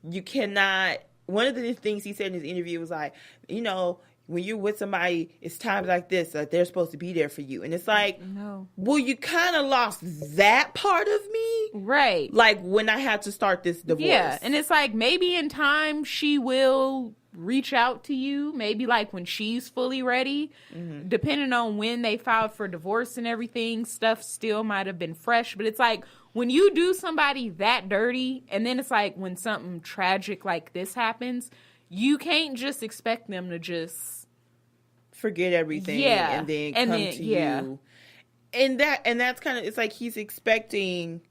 you cannot... One of the things he said in his interview was like, you know, when you're with somebody, it's times like this that they're supposed to be there for you. And it's like, no. Well, you kind of lost that part of me. Right. Like when I had to start this divorce. Yeah. And it's like maybe in time she will reach out to you. Maybe like when she's fully ready. Mm-hmm. Depending on when they filed for divorce and everything, stuff still might have been fresh. But it's like when you do somebody that dirty and then it's like when something tragic like this happens, you can't just expect them to just forget everything and then come to you. And that's kind of, it's like he's expecting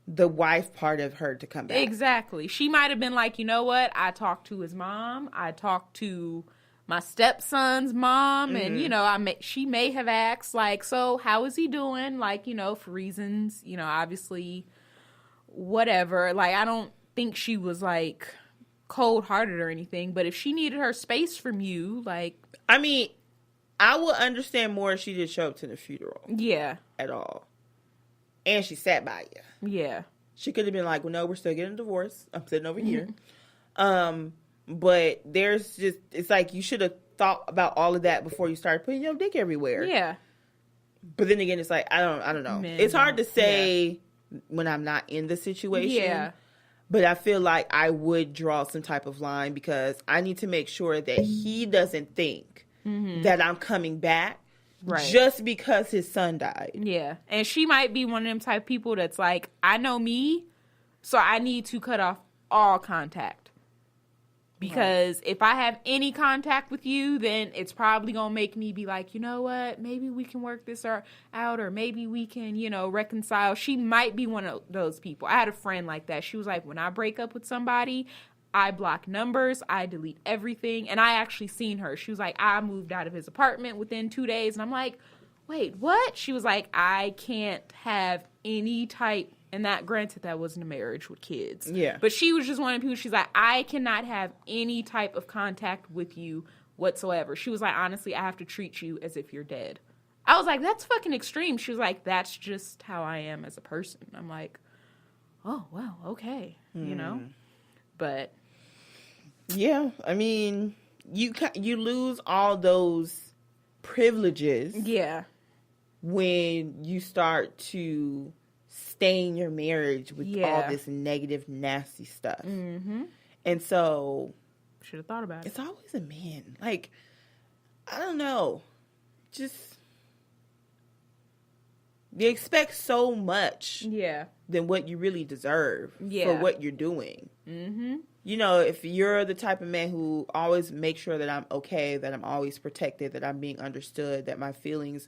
the wife part of her to come back. Exactly. She might have been like, you know what? I talked to his mom. I talked to my stepson's mom. Mm-hmm. And, you know, she may have asked, like, so how is he doing? Like, you know, for reasons, you know, obviously, whatever. Like, I don't think she was, like, cold-hearted or anything. But if she needed her space from you, like... I mean, I would understand more if she didn't show up to the funeral. Yeah. At all. And she sat by you. Yeah. She could have been like, well, no, we're still getting a divorce. I'm sitting over here. But there's just, it's like you should have thought about all of that before you started putting your dick everywhere. Yeah. But then again, it's like, I don't know. Man, it's hard to say when I'm not in the situation. Yeah. But I feel like I would draw some type of line because I need to make sure that he doesn't think that I'm coming back just because his son died. Yeah. And she might be one of them type of people that's like, I know me, so I need to cut off all contact. Because if I have any contact with you, then it's probably going to make me be like, you know what, maybe we can work this out, or maybe we can, reconcile. She might be one of those people. I had a friend like that. She was like, when I break up with somebody, I block numbers, I delete everything. And I actually seen her. She was like, I moved out of his apartment within 2 days. And I'm like, wait, what? She was like, I can't have any type, and that, granted, that wasn't a marriage with kids. Yeah. But she was just one of the people, she's like, I cannot have any type of contact with you whatsoever. She was like, honestly, I have to treat you as if you're dead. I was like, that's fucking extreme. She was like, that's just how I am as a person. I'm like, oh, well, okay, But yeah, I mean, you lose all those privileges. Yeah. When you start to stain your marriage with all this negative, nasty stuff. Mm-hmm. And so, should have thought about it. It's always a man. Like, I don't know. Just, you expect so much than what you really deserve for what you're doing. Mm-hmm. If you're the type of man who always makes sure that I'm okay, that I'm always protected, that I'm being understood, that my feelings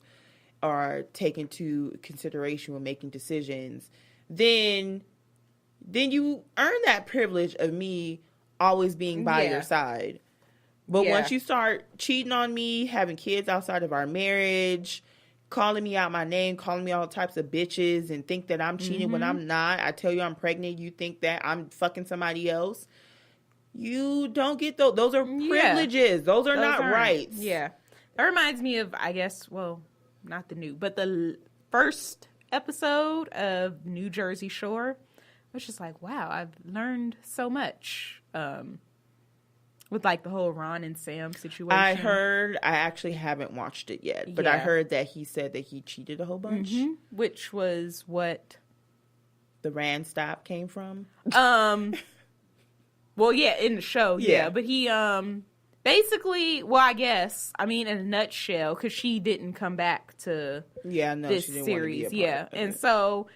are taken to consideration when making decisions, then you earn that privilege of me always being by your side. But once you start cheating on me, having kids outside of our marriage, calling me out my name, calling me all types of bitches, and think that I'm cheating when I'm not, I tell you I'm pregnant, you think that I'm fucking somebody else, you don't get those. Those are privileges. Those are not rights. Yeah. That reminds me of, I guess, well, not the new, but the first episode of New Jersey Shore. I was just like, wow, I've learned so much with like the whole Ron and Sam situation. I actually haven't watched it yet, but I heard that he said that he cheated a whole bunch. Mm-hmm. Which was what the Rand stop came from. Well, yeah, in the show, but he basically, well, I guess, I mean, in a nutshell, because she didn't come back to this series. And so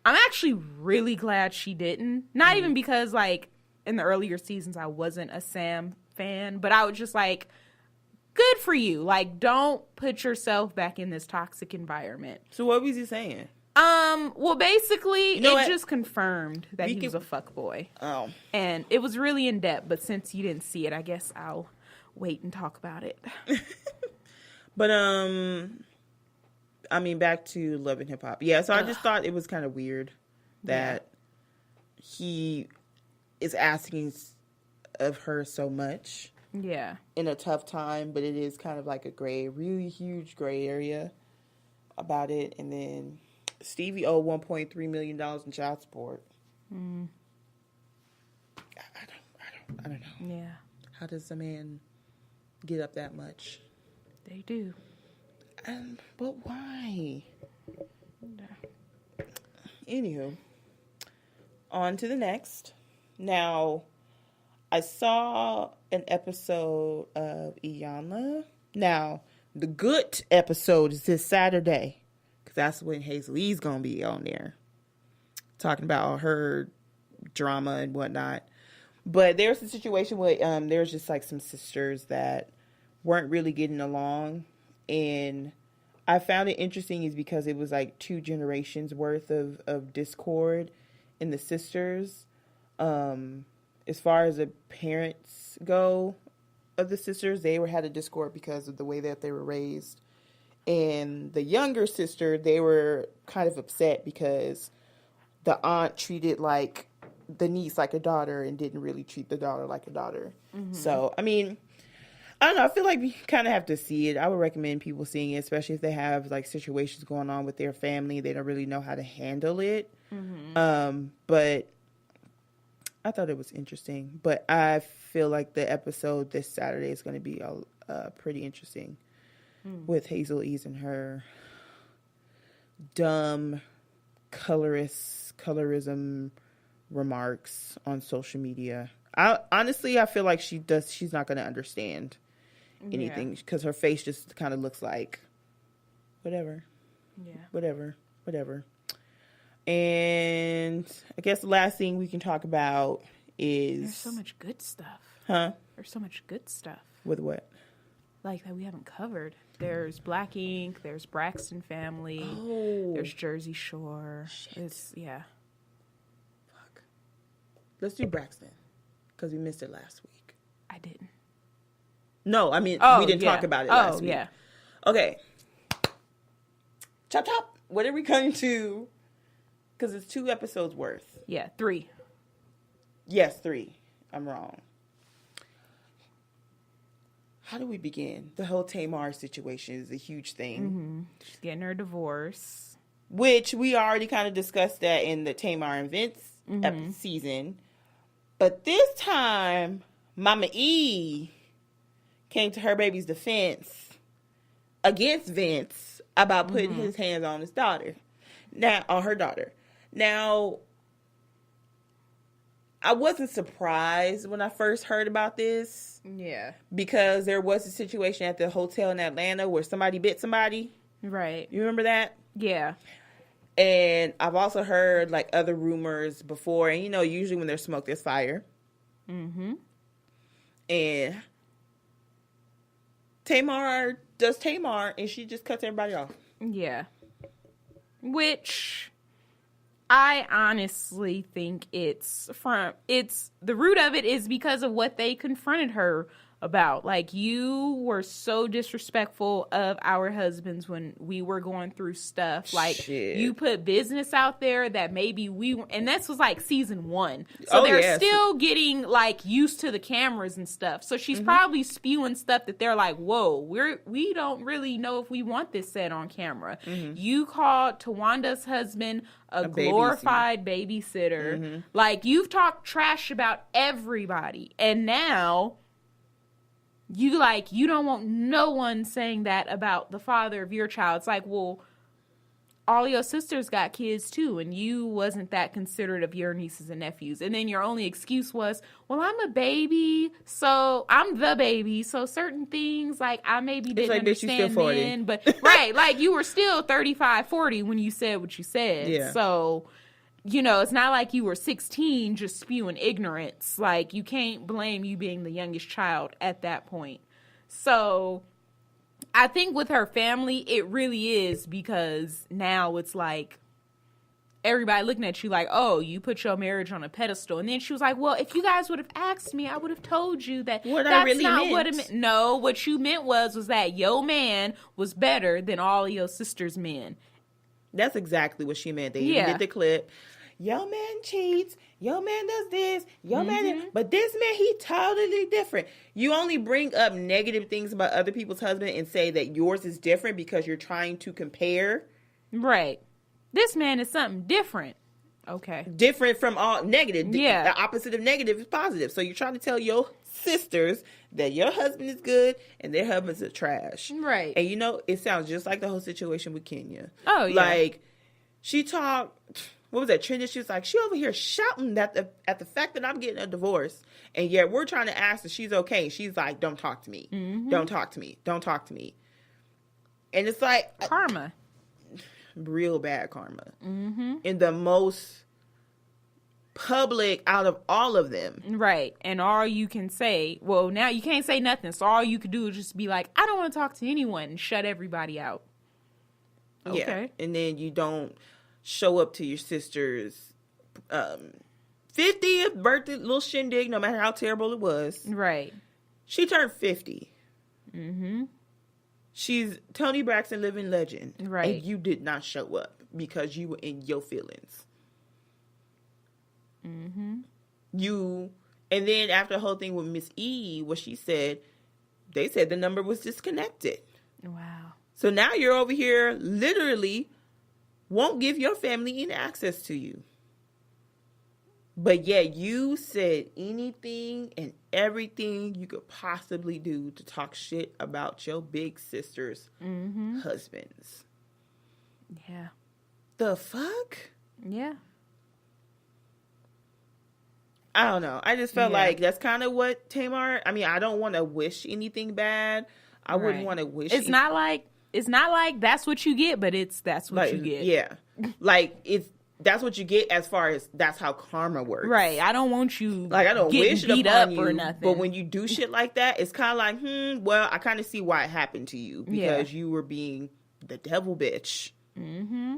I'm actually really glad she didn't. Not even because, like, in the earlier seasons, I wasn't a Sam fan, but I was just like, good for you. Like, don't put yourself back in this toxic environment. So what was he saying? Well, basically, it just confirmed that he was a fuckboy. Oh. And it was really in depth, but since you didn't see it, I guess I'll wait and talk about it. But I mean, back to Love and Hip Hop. Yeah, so I just thought it was kind of weird that he is asking of her so much. Yeah. In a tough time, but it is kind of like a really huge gray area about it. And then Stevie owed $1.3 million in child support. I don't know. Yeah. How does a man get up that much? They do. But why? Anywho, on to the next. Now, I saw an episode of Iyanla. Now, the good episode is this Saturday, because that's when Hazel E's going to be on there, talking about all her drama and whatnot. But there's a situation where there's just like some sisters that weren't really getting along. And I found it interesting is because it was like 2 generations worth of discord in the sisters. As far as the parents go of the sisters, they had a discord because of the way that they were raised. And the younger sister, they were kind of upset because the aunt treated like the niece like a daughter and didn't really treat the daughter like a daughter. Mm-hmm. So, I mean, I don't know. I feel like we kind of have to see it. I would recommend people seeing it, especially if they have like situations going on with their family. They don't really know how to handle it. Mm-hmm. But I thought it was interesting. But I feel like the episode this Saturday is going to be pretty interesting with Hazel E's and her dumb colorism remarks on social media. I feel like she's not going to understand anything because her face just kind of looks like whatever. Yeah. Whatever. And I guess the last thing we can talk about is... There's so much good stuff. Huh? There's so much good stuff. With what? Like that we haven't covered. There's Black Ink. There's Braxton Family. Oh. There's Jersey Shore. Shit. Fuck. Let's do Braxton. Because we missed it last week. I didn't. No, I mean, we didn't talk about it last week. Okay. Chop, chop. What are we coming to? Because it's 2 episodes worth. Yeah, 3. Yes, 3. I'm wrong. How do we begin? The whole Tamar situation is a huge thing. Mm-hmm. She's getting her divorce. Which we already kind of discussed that in the Tamar and Vince season. But this time, Mama E came to her baby's defense against Vince about putting his hands on his daughter. Now, on her daughter. Now, I wasn't surprised when I first heard about this. Yeah. Because there was a situation at the hotel in Atlanta where somebody bit somebody. Right. You remember that? Yeah. And I've also heard like other rumors before. And you know, usually when there's smoke, there's fire. Mm-hmm. And Tamar does Tamar and she just cuts everybody off. Yeah. Which I honestly think it's the root of it is because of what they confronted her about. Like, you were so disrespectful of our husbands when we were going through stuff. Like, Shit. You put business out there that maybe and this was like season 1. So they're still getting like used to the cameras and stuff. So she's probably spewing stuff that they're like, whoa, we don't really know if we want this said on camera. You called Tawanda's husband a glorified babysitter. Like, you've talked trash about everybody. And now you don't want no one saying that about the father of your child. It's like, well, all your sisters got kids too, and you wasn't that considerate of your nieces and nephews. And then your only excuse was, well, I'm a baby, so I'm the baby, so certain things, like, I maybe didn't understand then. But, right, like, you were still 35, 40 when you said what you said. Yeah. So, you know, it's not like you were 16 just spewing ignorance. Like, you can't blame you being the youngest child at that point. So I think with her family, it really is because now it's like everybody looking at you like, oh, you put your marriage on a pedestal. And then she was like, well, if you guys would have asked me, I would have told you that that's not what it meant. No, what you meant was that your man was better than all of your sister's men. That's exactly what she meant. They even did the clip. Your man cheats. Your man does this. Your man, but this man, he totally different. You only bring up negative things about other people's husband and say that yours is different because you're trying to compare. Right. This man is something different. Okay. Different from all negative. Yeah. The opposite of negative is positive. So you're trying to tell your sisters that your husband is good and their husbands are trash. Right. And you know, it sounds just like the whole situation with Kenya. Oh, yeah. Like, she talked, what was that, Trinity? She was like, she over here shouting at the fact that I'm getting a divorce. And yet we're trying to ask if she's okay. She's like, don't talk to me. Don't talk to me. Don't talk to me. And it's like karma. Real bad karma. In the most public out of all of them. Right. And all you can say, well, now you can't say nothing. So all you could do is just be like, I don't want to talk to anyone and shut everybody out. Okay. Yeah. And then you don't show up to your sister's 50th birthday little shindig, no matter how terrible it was. Right. She turned 50. She's Toni Braxton living legend. Right. And you did not show up because you were in your feelings. And then after the whole thing with Miss E, what she said, they said the number was disconnected. Wow. So now you're over here literally won't give your family any access to you. But yet you said anything and everything you could possibly do to talk shit about your big sister's husbands. Yeah. The fuck? Yeah. I don't know. I just felt like that's kind of what Tamar, I mean, I don't want to wish anything bad. I wouldn't want to wish. It's not like that's what you get, but that's what you get. Yeah. Like, it's that's what you get as far as that's how karma works. Right. I don't want you like I don't wish it beat upon up you, or nothing. but when you do shit like that, it's kind of like, well, I kind of see why it happened to you because you were being the devil bitch. Mm-hmm.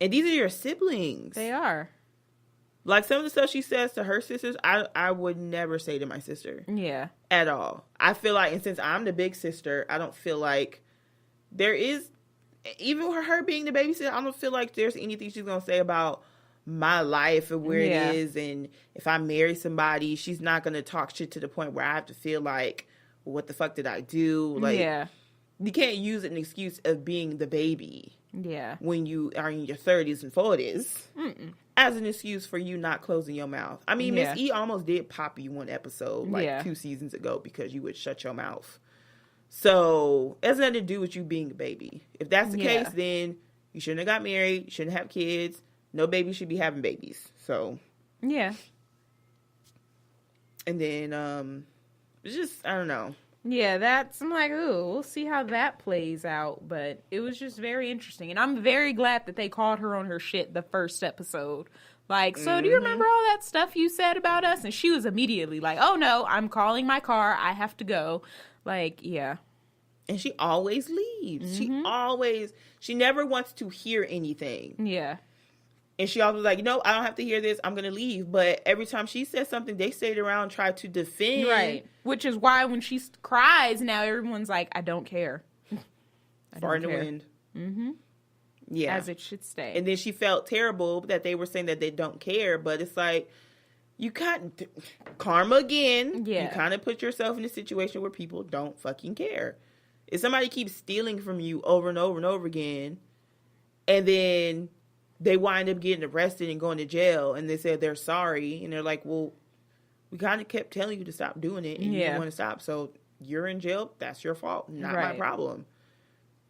And these are your siblings. They are. Like some of the stuff she says to her sisters, I would never say to my sister. Yeah. At all. I feel like, and since I'm the big sister, I don't feel like there is, even with her being the babysitter, I don't feel like there's anything she's going to say about my life and where it is. And if I marry somebody, she's not going to talk shit to the point where I have to feel like, well, what the fuck did I do? Like, you can't use an excuse of being the baby. Yeah. When you are in your 30s and 40s. Mm-mm. As an excuse for you not closing your mouth. I mean, Miss E almost did pop you one episode, like 2 seasons ago, because you would shut your mouth. So, it has nothing to do with you being a baby. If that's the case, then you shouldn't have got married. You shouldn't have kids. No baby should be having babies. So. Yeah. And then, it's just, I don't know. Yeah, I'm like, ooh, we'll see how that plays out. But it was just very interesting. And I'm very glad that they called her on her shit the first episode. Like, so do you remember all that stuff you said about us? And she was immediately like, oh no, I'm calling my car. I have to go. Like, yeah. And she always leaves. She never wants to hear anything. Yeah. And she always was like, I don't have to hear this. I'm going to leave. But every time she says something, they stayed around and tried to defend. Right. Which is why when she cries, now everyone's like, I don't care. Far in the wind. Mm-hmm. Yeah. As it should stay. And then she felt terrible that they were saying that they don't care. But it's like, you can't, karma again. Yeah. You kind of put yourself in a situation where people don't fucking care. If somebody keeps stealing from you over and over and over again, and then they wind up getting arrested and going to jail, and they said they're sorry, and they're like, well, we kind of kept telling you to stop doing it, and you didn't want to stop, so you're in jail, that's your fault, not my problem.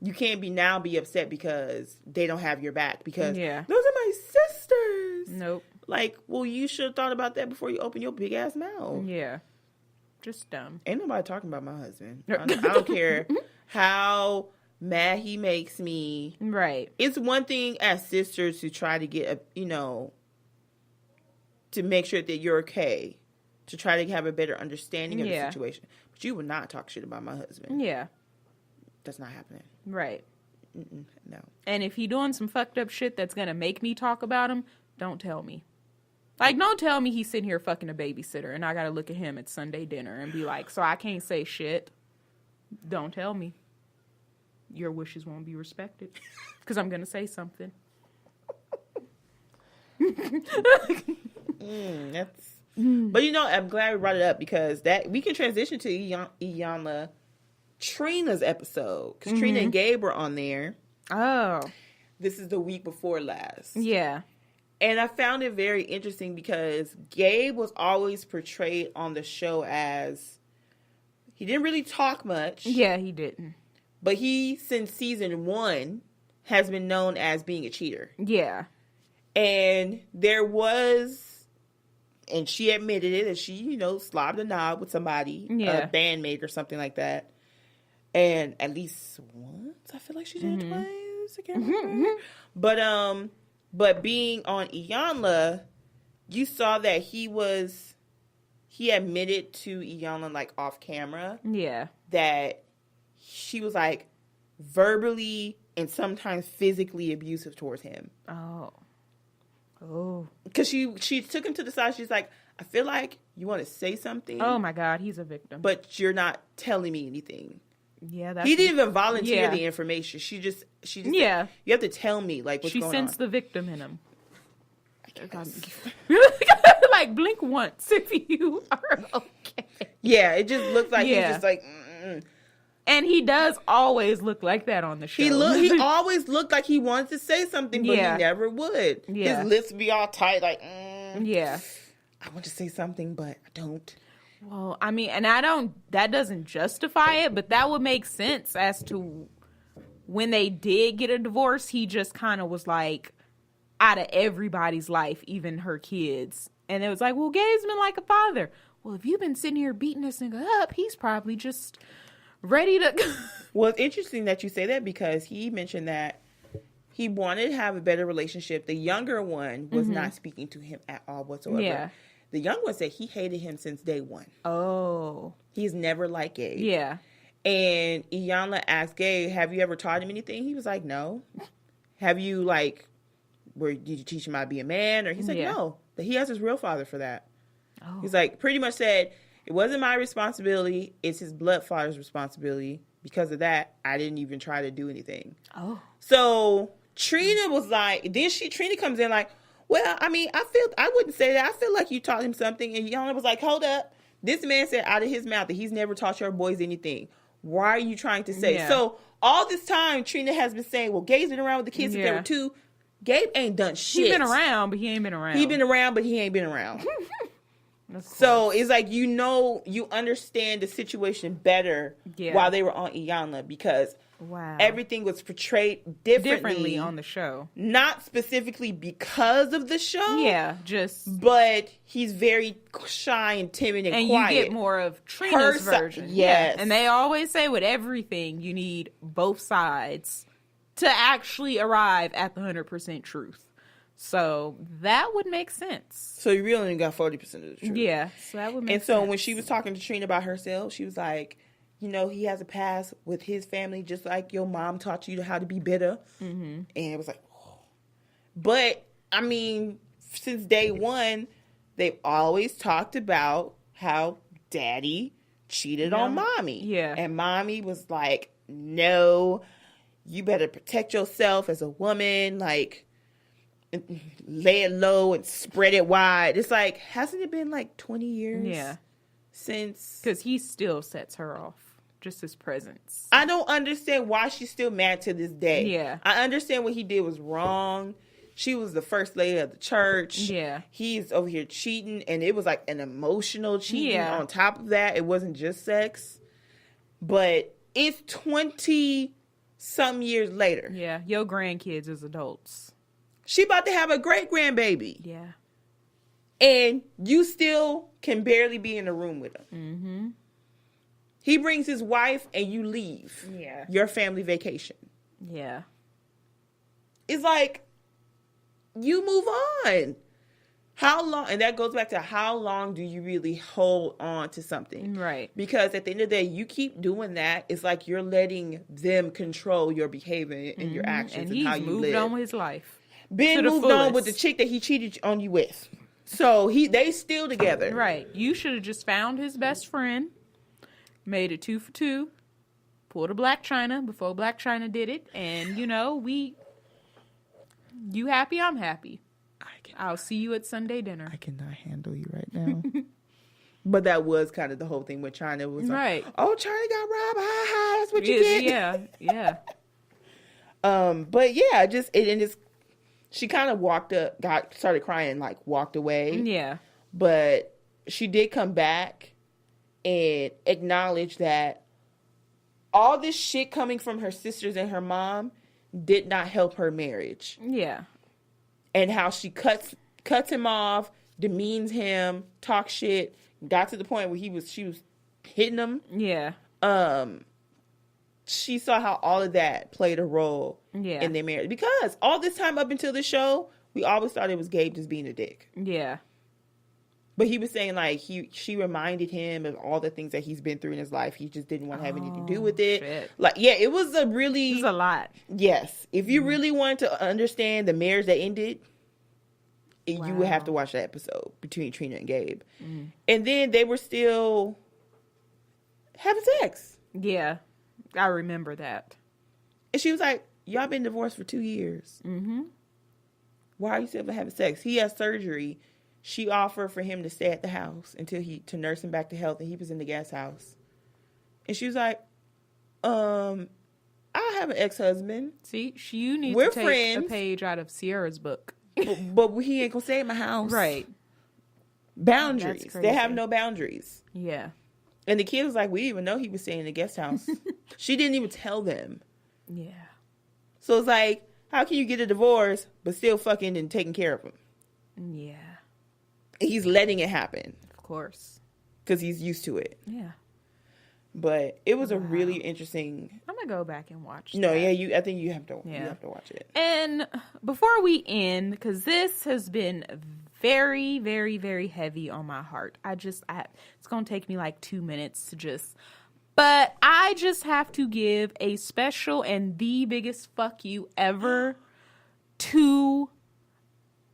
You can't be upset because they don't have your back, because those are my sisters. Nope. Like, well, you should have thought about that before you open your big ass mouth. Yeah. Just dumb. Ain't nobody talking about my husband. I don't care how mad he makes me. Right. It's one thing as sisters to try to get to make sure that you're okay, to try to have a better understanding of the situation. But you would not talk shit about my husband. Yeah. That's not happening. Right. No. And if he doing some fucked up shit that's gonna make me talk about him, don't tell me. Like, don't tell me he's sitting here fucking a babysitter and I gotta look at him at Sunday dinner and be like, so I can't say shit. Don't tell me. Your wishes won't be respected. Because I'm gonna say something. But I'm glad we brought it up, because that we can transition to Iyanla Trina's episode, because Trina and Gabe were on there. Oh. This is the week before last. Yeah. And I found it very interesting because Gabe was always portrayed on the show as, he didn't really talk much. Yeah, he didn't. But he, since season 1, has been known as being a cheater. Yeah. And there was, and she admitted it, that she, slobbed a knob with somebody, a bandmate or something like that. And at least once, I feel like she did it twice. I can't remember. But being on Iyanla, you saw that he admitted to Iyanla, like, off camera. Yeah. That she was, like, verbally and sometimes physically abusive towards him. Oh. Oh. Because she took him to the side. She's like, I feel like you want to say something. Oh, my God. He's a victim. But you're not telling me anything. Yeah, he didn't even volunteer the information. She just you have to tell me, like, what's going on. She sensed the victim in him. Like, blink once if you are okay. Yeah, it just looked like he's just like. And he does always look like that on the show. He always looked like he wanted to say something, but he never would. Yeah. His lips be all tight, like. Yeah. I want to say something, but I don't. Well, I mean, and that doesn't justify it, but that would make sense as to when they did get a divorce, he just kind of was like out of everybody's life, even her kids. And it was like, well, Gabe's been like a father. Well, if you've been sitting here beating this nigga up, he's probably just ready to. Well, it's interesting that you say that, because he mentioned that he wanted to have a better relationship. The younger one was not speaking to him at all whatsoever. Yeah. The young one said he hated him since day one. Oh. He's never liked Gabe. Yeah. And Iyanla asked Gabe, have you ever taught him anything? He was like, no. Have you, like, did you teach him how to be a man? Or he's like, no. That he has his real father for that. Oh. He's like, pretty much said, it wasn't my responsibility. It's his blood father's responsibility. Because of that, I didn't even try to do anything. Oh. So Trina was like, Trina comes in like, well, I mean, I wouldn't say that. I feel like you taught him something. And Iyanla was like, hold up. This man said out of his mouth that he's never taught your boys anything. Why are you trying to say? Yeah. So all this time, Trina has been saying, well, Gabe's been around with the kids since they were 2. Gabe ain't done shit. He's been around, but he ain't been around. He been around, but he ain't been around. So it's like, you understand the situation better while they were on Iyanla because everything was portrayed differently on the show. Not specifically because of the show. Yeah, but he's very shy and timid and quiet. And you get more of Trina's version. Yes. Yeah. And they always say with everything, you need both sides to actually arrive at the 100% truth. So that would make sense. So you really only got 40% of the truth. Yeah, so that would make sense. And so when she was talking to Trina about herself, she was like, he has a past with his family just like your mom taught you how to be bitter. Mm-hmm. And it was like, oh. But, I mean, since day one, they've always talked about how daddy cheated on mommy. Yeah. And mommy was like, no, you better protect yourself as a woman, like, lay it low and spread it wide. It's like, hasn't it been like 20 years? Yeah. Since... Because he still sets her off. Just his presence. I don't understand why she's still mad to this day. Yeah. I understand what he did was wrong. She was the first lady of the church. Yeah. He's over here cheating, and it was like an emotional cheating on top of that. It wasn't just sex. But it's 20-something years later. Yeah. Your grandkids as adults. She about to have a great-grandbaby. Yeah. And you still can barely be in a room with him. Mm-hmm. He brings his wife and you leave. Yeah. Your family vacation. Yeah. It's like, you move on. How long? And that goes back to how long do you really hold on to something? Right. Because at the end of the day, you keep doing that. It's like you're letting them control your behavior and your actions and how you live. And he's moved on with his life. Ben moved on with the chick that he cheated on you with. So they still together. Right. You should have just found his best friend, made it 2 for 2, pulled a Black China before Black China did it, and you happy, I'm happy. I'll see you at Sunday dinner. I cannot handle you right now. But that was kind of the whole thing with China. Was like, right. Oh, China got robbed. Ha ha. That's what you get. Yeah. But yeah, she kind of started crying, like walked away. Yeah. But she did come back and acknowledge that all this shit coming from her sisters and her mom did not help her marriage. Yeah. And how she cuts him off, demeans him, talks shit, got to the point where she was hitting him. Yeah. She saw how all of that played a role in their marriage. Because all this time up until the show, we always thought it was Gabe just being a dick. Yeah. But he was saying, like, she reminded him of all the things that he's been through in his life. He just didn't want to have anything to do with it. Shit. Like, yeah, it was a lot. Yes. If you really wanted to understand the marriage that ended, you would have to watch that episode between Trina and Gabe. Mm. And then they were still having sex. Yeah. I remember that. And she was like, y'all been divorced for 2 years. Mm-hmm. Why are you still having sex? He has surgery. She offered for him to stay at the house to nurse him back to health, and he was in the guest house. And she was like, I have an ex-husband. See, you need We're to take friends. a page out of Sierra's book. but he ain't gonna stay at my house. Right. Boundaries. They have no boundaries. Yeah. And the kid was like, we didn't even know he was staying in the guest house. She didn't even tell them. Yeah. So it's like, how can you get a divorce but still fucking and taking care of him? Yeah. He's letting it happen. Of course. Because he's used to it. Yeah. But it was a really interesting. I'm gonna go back and watch. No, that. yeah, I think you have to. Yeah. You have to watch it. And before we end, because this has been very, very, very heavy on my heart. It's gonna take me like 2 minutes to just. But I just have to give a special and the biggest fuck you ever to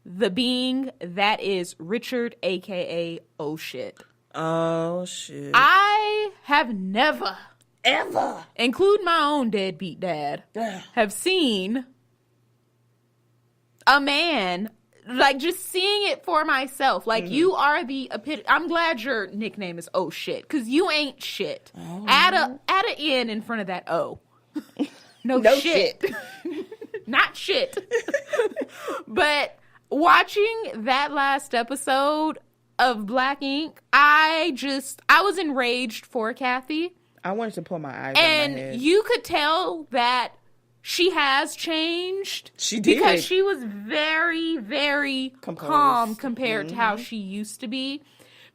the being that is Richard, aka Oh Shit. Oh shit. I have never, ever, include my own deadbeat dad, have seen a man, like, just seeing it for myself. Like, you are the epitome. I'm glad your nickname is Oh Shit, because you ain't shit. Oh. Add a N in front of that O. No shit. Not shit. But watching that last episode of Black Ink, I was enraged for Kathy. I wanted to pull my eyes out of my head. And you could tell that she has changed. She did. Because she was very, very calm compared to how she used to be.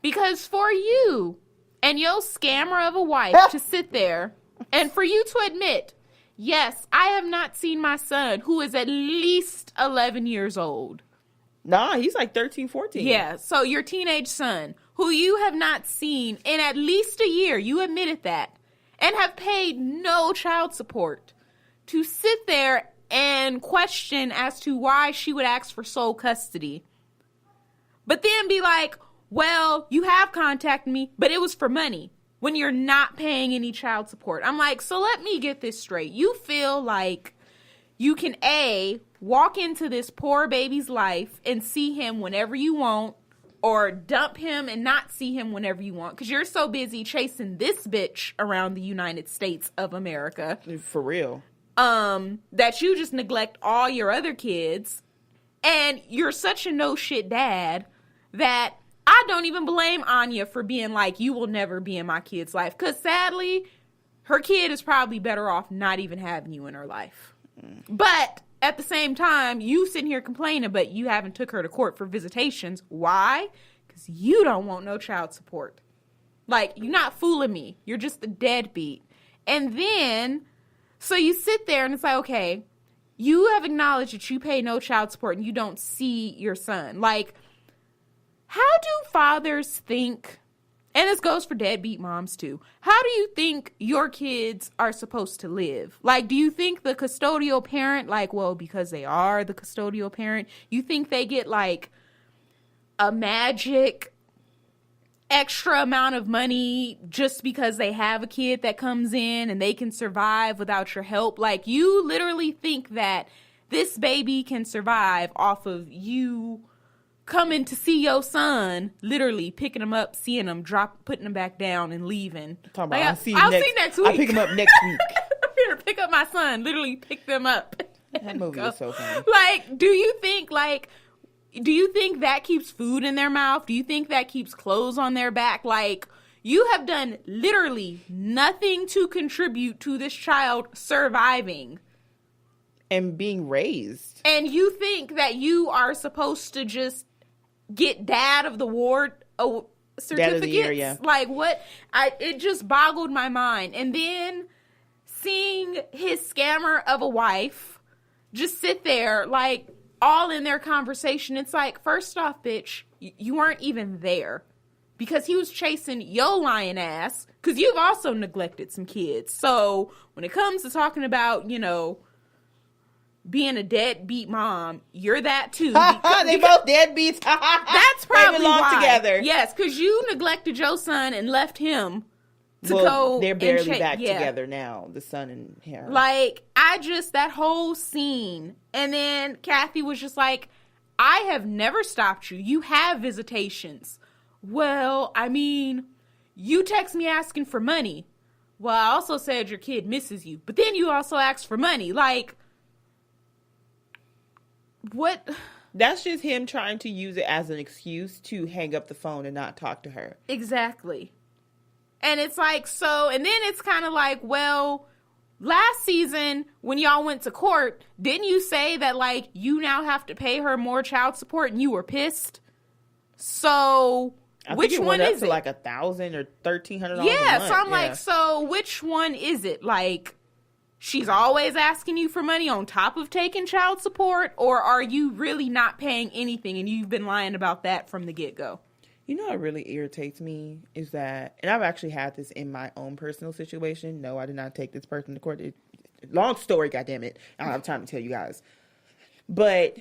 Because for you and your scammer of a wife to sit there and for you to admit, yes, I have not seen my son, who is at least 11 years old. Nah, he's like 13, 14. Yeah, so your teenage son, who you have not seen in at least a year, you admitted that, and have paid no child support, to sit there and question as to why she would ask for sole custody. But then be like, well, you have contacted me, but it was for money, when you're not paying any child support. I'm like, so let me get this straight. You feel like you can, A, walk into this poor baby's life and see him whenever you want, or dump him and not see him whenever you want, because you're so busy chasing this bitch around the United States of America. For real. That you just neglect all your other kids, and you're such a no shit dad that I don't even blame Anya for being like, you will never be in my kid's life, because sadly, her kid is probably better off not even having you in her life. But at the same time, you sitting here complaining, but you haven't took her to court for visitations. Why? Because you don't want no child support. Like, you're not fooling me. You're just a deadbeat. And then, so you sit there and it's like, okay, you have acknowledged that you pay no child support and you don't see your son. Like, how do fathers think, and this goes for deadbeat moms too, how do you think your kids are supposed to live? Like, do you think the custodial parent, like, well, because they are the custodial parent, you think they get like a magic extra amount of money just because they have a kid that comes in and they can survive without your help? Like, you literally think that this baby can survive off of you coming to see your son, literally picking him up, seeing him, putting him back down, and leaving. Like, I'll see next week. I'll pick him up next week. I'm here to pick up my son. Literally pick them up. That movie is so funny. Like, do you think that keeps food in their mouth? Do you think that keeps clothes on their back? Like, you have done literally nothing to contribute to this child surviving and being raised. And you think that you are supposed to just get dad of the ward certificates? Dad of the year, yeah. Like, what? It just boggled my mind. And then seeing his scammer of a wife just sit there, like, all in their conversation. It's like, first off, bitch, you weren't even there, because he was chasing your lying ass, because you've also neglected some kids. So when it comes to talking about, you know, being a deadbeat mom, you're that too. They both deadbeats. That's probably they belong why. Together. Yes, because you neglected your son and left him to go. They're barely back together now, the son and him. Like, that whole scene. And then Kathy was just like, I have never stopped you. You have visitations. Well, I mean, you text me asking for money. Well, I also said your kid misses you. But then you also asked for money. Like, what? That's just him trying to use it as an excuse to hang up the phone and not talk to her. Exactly. And it's like, so, and then it's kind of like, well, last season when y'all went to court, didn't you say that, like, you now have to pay her more child support and you were pissed? So which one is it? Like $1,000 or $1,300. Yeah, a month. so I'm like, so which one is it? Like, she's always asking you for money on top of taking child support, or are you really not paying anything and you've been lying about that from the get-go? You know what really irritates me is that, and I've actually had this in my own personal situation. No, I did not take this person to court. Long story, goddammit. I don't have time to tell you guys. But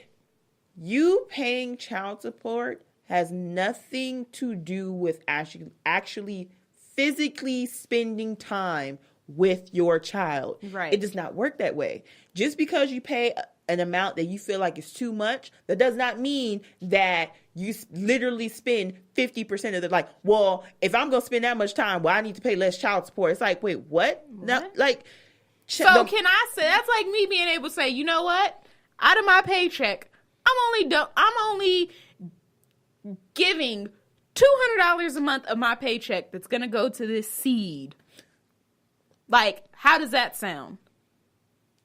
you paying child support has nothing to do with actually physically spending time with your child. Right. It does not work that way. Just because you pay an amount that you feel like is too much, that does not mean that you literally spend 50% of the, like, well, if I'm going to spend that much time, well, I need to pay less child support. It's like, wait, what? No, like, so can I say, that's like me being able to say, you know what? Out of my paycheck, I'm only giving $200 a month of my paycheck that's going to go to this seed. Like, how does that sound?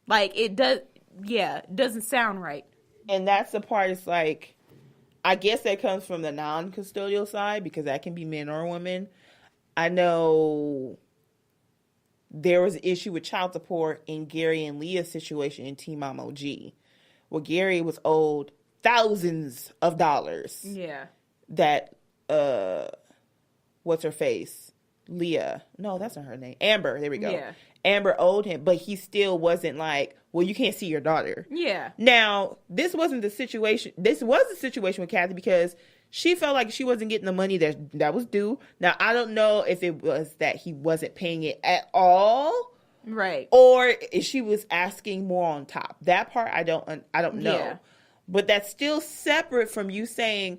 Like, it doesn't sound right. And that's the part, it's like, I guess that comes from the non-custodial side, because that can be men or women. I know there was an issue with child support in Gary and Leah's situation in Teen Mom OG. Well, Gary was owed thousands of dollars. Yeah. That, what's her face? Leah. No, that's not her name. Amber. There we go. Yeah. Amber owed him, but he still wasn't like, well, you can't see your daughter. Yeah. Now, this wasn't the situation. This was the situation with Kathy because she felt like she wasn't getting the money that was due. Now, I don't know if it was that he wasn't paying it at all. Right. Or if she was asking more on top. That part, I don't know. Yeah. But that's still separate from you saying,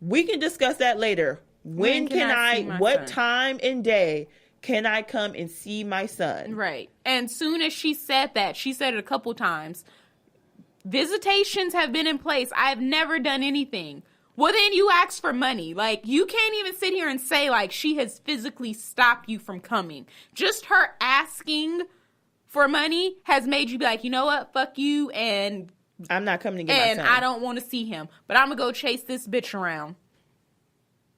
we can discuss that later. When can I what son? Time and day can I come and see my son? Right. And soon as she said that, she said it a couple times, visitations have been in place. I've never done anything. Well, then you ask for money. Like, you can't even sit here and say, like, she has physically stopped you from coming. Just her asking for money has made you be like, you know what? Fuck you, and I'm not coming to get my son. And I don't want to see him. But I'm going to go chase this bitch around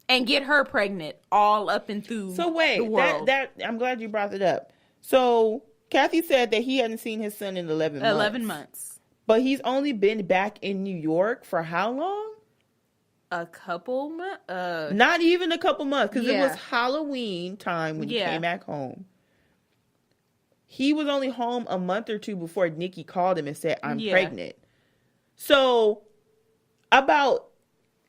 and get her pregnant all up and through the world. That I'm glad you brought it up. So, Kathy said that he hadn't seen his son in 11 months. 11 months. But he's only been back in New York for how long? A couple months? Not even a couple months, because it was Halloween time when he came back home. He was only home a month or two before Nikki called him and said, I'm pregnant. So, about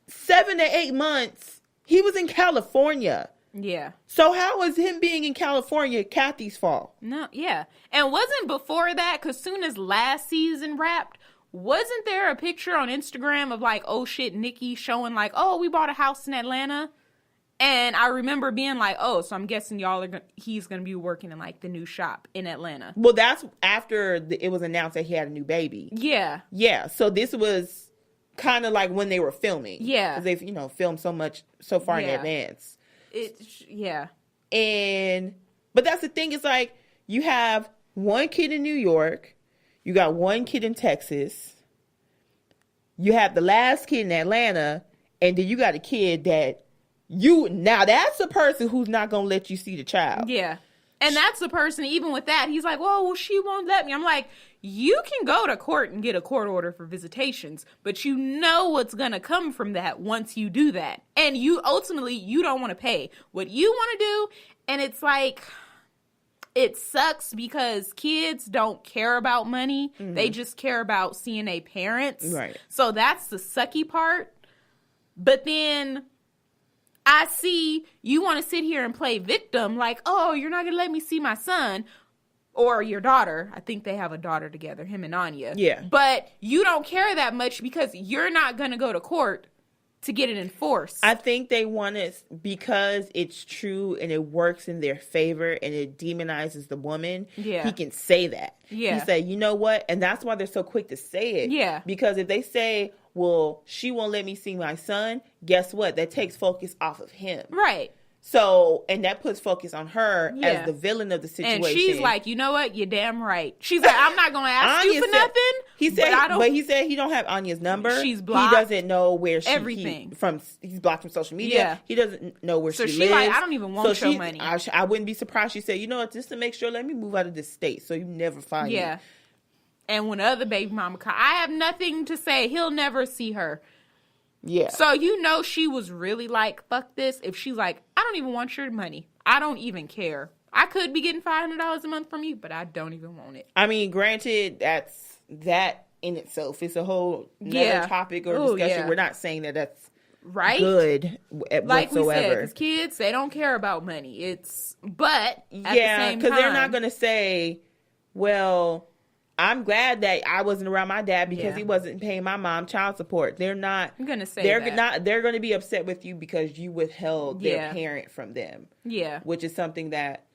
7 to 8 months, he was in California. Yeah. So how is him being in California Kathy's fault? No, yeah. And wasn't before that, because soon as last season wrapped, wasn't there a picture on Instagram of like, oh shit, Nikki showing like, oh, we bought a house in Atlanta? And I remember being like, oh, so I'm guessing he's going to be working in like the new shop in Atlanta. Well, that's after it was announced that he had a new baby. Yeah. Yeah. So this was kind of like when they were filming. Yeah. Because they've, filmed so far in advance. But that's the thing, is like, you have one kid in New York, you got one kid in Texas, you have the last kid in Atlanta, and then you got a kid that now that's a person who's not going to let you see the child. Yeah. And that's the person, even with that, he's like, well, she won't let me. I'm like, you can go to court and get a court order for visitations, but you know what's going to come from that once you do that. And you don't want to pay what you want to do. And it's like, it sucks because kids don't care about money. Mm-hmm. They just care about seeing their parents. Right. So that's the sucky part. But then I see you want to sit here and play victim, like, oh, you're not going to let me see my son or your daughter. I think they have a daughter together, him and Anya. Yeah. But you don't care that much because you're not going to go to court to get it enforced. I think they want it because it's true and it works in their favor and it demonizes the woman. Yeah. He can say that. Yeah. He said, you know what? And that's why they're so quick to say it. Yeah. Because if they say, well, she won't let me see my son, guess what? That takes focus off of him. Right. So, and that puts focus on her as the villain of the situation. And she's like, you know what? You're damn right. She's like, I'm not going to ask you for nothing. He said, but he said he don't have Anya's number. She's blocked. He doesn't know where Everything. He's blocked from social media. Yeah. He doesn't know where she lives. So she like, I don't even want your money. I wouldn't be surprised. She said, you know what, just to make sure, let me move out of this state so you never find me. Yeah. And when the other baby mama comes, I have nothing to say. He'll never see her. Yeah. So you know she was really like, fuck this. If she's like, I don't even want your money. I don't even care. I could be getting $500 a month from you, but I don't even want it. I mean, granted, that in itself is a whole nother topic or discussion. Yeah. We're not saying that that's good like whatsoever. We said, because kids, they don't care about money. But at the same time, because they're not going to say, well, I'm glad that I wasn't around my dad because he wasn't paying my mom child support. They're not going to say that. They're going to be upset with you because you withheld their parent from them. Yeah. Which is something that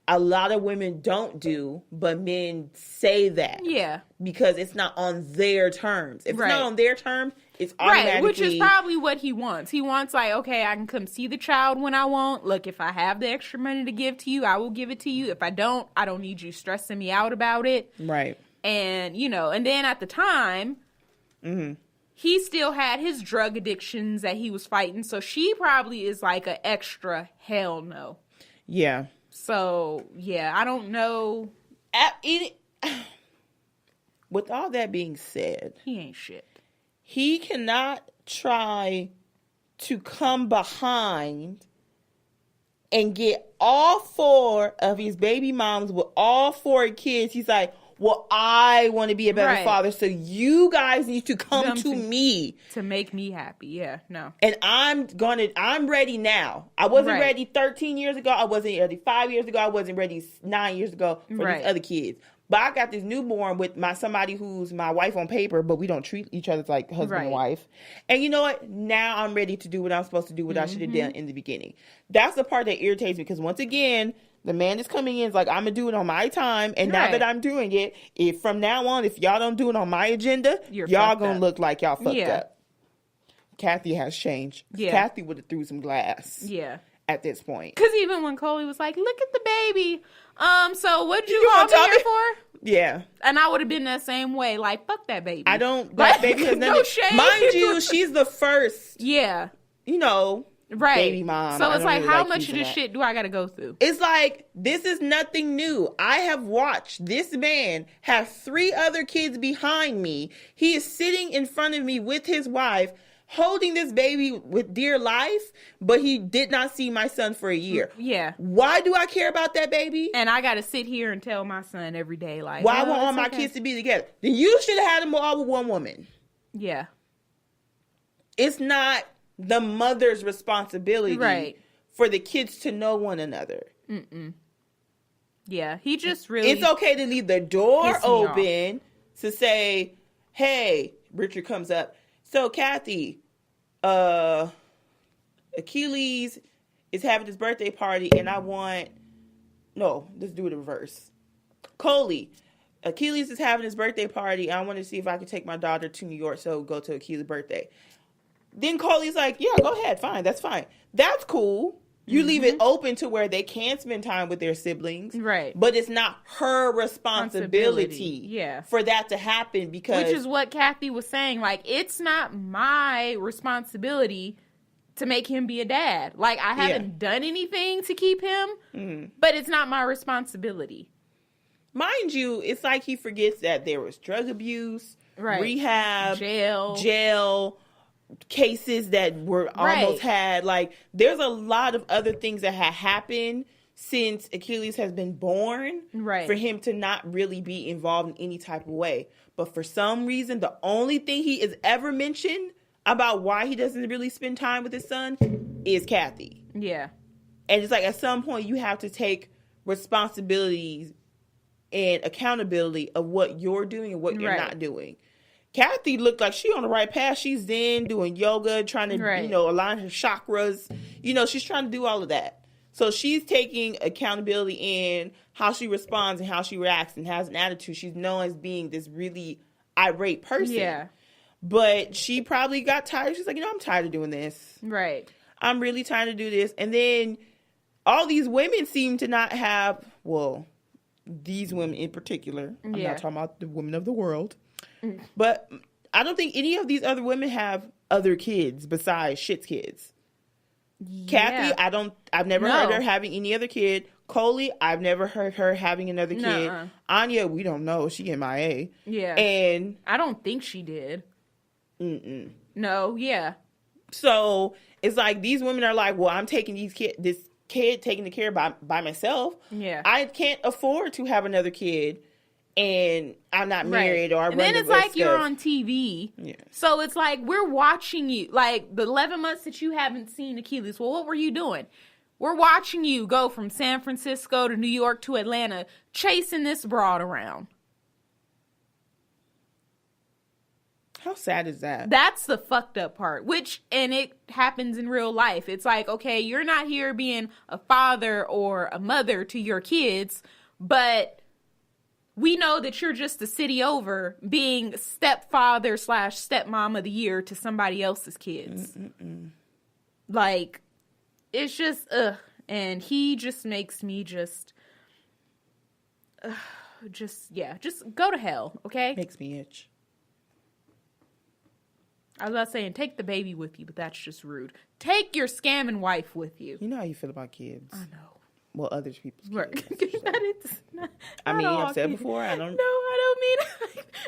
a lot of women don't do, but men say that. Yeah. Because it's not on their terms. If it's not on their terms, it's automatically... Right, which is probably what he wants. He wants like, okay, I can come see the child when I want. Look, if I have the extra money to give to you, I will give it to you. If I don't need you stressing me out about it. Right. And, and then at the time, he still had his drug addictions that he was fighting. So she probably is like an extra hell no. Yeah. So, yeah, I don't know. With all that being said, he ain't shit. He cannot try to come behind and get all 4 of his baby moms with all 4 kids. He's like, well, I want to be a better father, so you guys need to come to me. To make me happy, yeah, no. And I'm ready now. I wasn't ready 13 years ago. I wasn't ready 5 years ago. I wasn't ready 9 years ago for these other kids. But I got this newborn with somebody who's my wife on paper, but we don't treat each other like husband and wife. And you know what? Now I'm ready to do what I'm supposed to do, what I should have done in the beginning. That's the part that irritates me, because once again, the man is coming in, is like, I'm going to do it on my time. And now that I'm doing it, if from now on, if y'all don't do it on my agenda, y'all going to look like y'all fucked up. Kathy has changed. Yeah. Kathy would have threw some glass. Yeah. At this point. Because even when Coley was like, look at the baby. So what'd you call me here for? Yeah. And I would have been that same way. Like, fuck that baby. I don't, that baby has nothing. No shame. Mind you, she's the first. Yeah. Baby mom. So it's like, really how much of this shit do I got to go through? It's like, this is nothing new. I have watched this man have 3 other kids behind me. He is sitting in front of me with his wife, holding this baby with dear life, but he did not see my son for a year. Yeah. Why do I care about that baby? And I got to sit here and tell my son every day, like, why I want all my kids to be together? Then you should have had them all with one woman. Yeah. It's not the mother's responsibility for the kids to know one another. Yeah, he just really... It's okay to leave the door open to say, hey, Richard comes up. So, Kathy, Achilles is having his birthday party, and I want... No, let's do it in reverse. Coley, Achilles is having his birthday party. I want to see if I can take my daughter to New York, so go to Achilles' birthday. Then Coley's like, yeah, go ahead. Fine. That's fine. That's cool. You leave it open to where they can spend time with their siblings. Right. But it's not her responsibility for that to happen, because... Which is what Kathy was saying. Like, it's not my responsibility to make him be a dad. Like, I haven't done anything to keep him, but it's not my responsibility. Mind you, it's like he forgets that there was drug abuse, rehab, jail cases that were almost had. Like, there's a lot of other things that have happened since Achilles has been born for him to not really be involved in any type of way. But for some reason, the only thing he has ever mentioned about why he doesn't really spend time with his son is Kathy. Yeah. And it's like, at some point, you have to take responsibilities and accountability of what you're doing and what you're not doing. Kathy looked like she on the right path. She's zen, doing yoga, trying to, align her chakras. She's trying to do all of that. So she's taking accountability in how she responds and how she reacts and has an attitude. She's known as being this really irate person. Yeah. But she probably got tired. She's like, I'm tired of doing this. Right. I'm really tired to do this. And then all these women seem to not have, these women in particular, I'm not talking about the women of the world, But I don't think any of these other women have other kids besides Shit's kids. Yeah. Kathy, I've never heard her having any other kid. Coley, I've never heard her having another kid. Nuh-uh. Anya, we don't know. She MIA. Yeah. And I don't think she did. Mm-mm. No, yeah. So it's like these women are like, well, I'm taking this kid taking the care by myself. Yeah. I can't afford to have another kid, and I'm not married, or I and run then the it's like risk you're of, on TV. Yeah. So it's like we're watching you. Like the 11 months that you haven't seen Achilles. Well, what were you doing? We're watching you go from San Francisco to New York to Atlanta, chasing this broad around. How sad is that? That's the fucked up part, and it happens in real life. It's like, okay, you're not here being a father or a mother to your kids, but we know that you're just a city over being stepfather / stepmom of the year to somebody else's kids. Mm-mm-mm. Like, it's just, ugh. And he just makes me just go to hell, okay? Makes me itch. I was about saying, take the baby with you, but that's just rude. Take your scamming wife with you. You know how you feel about kids. I know. Well, other people's kids. Right. I mean, I've said before, I don't... No, I don't mean...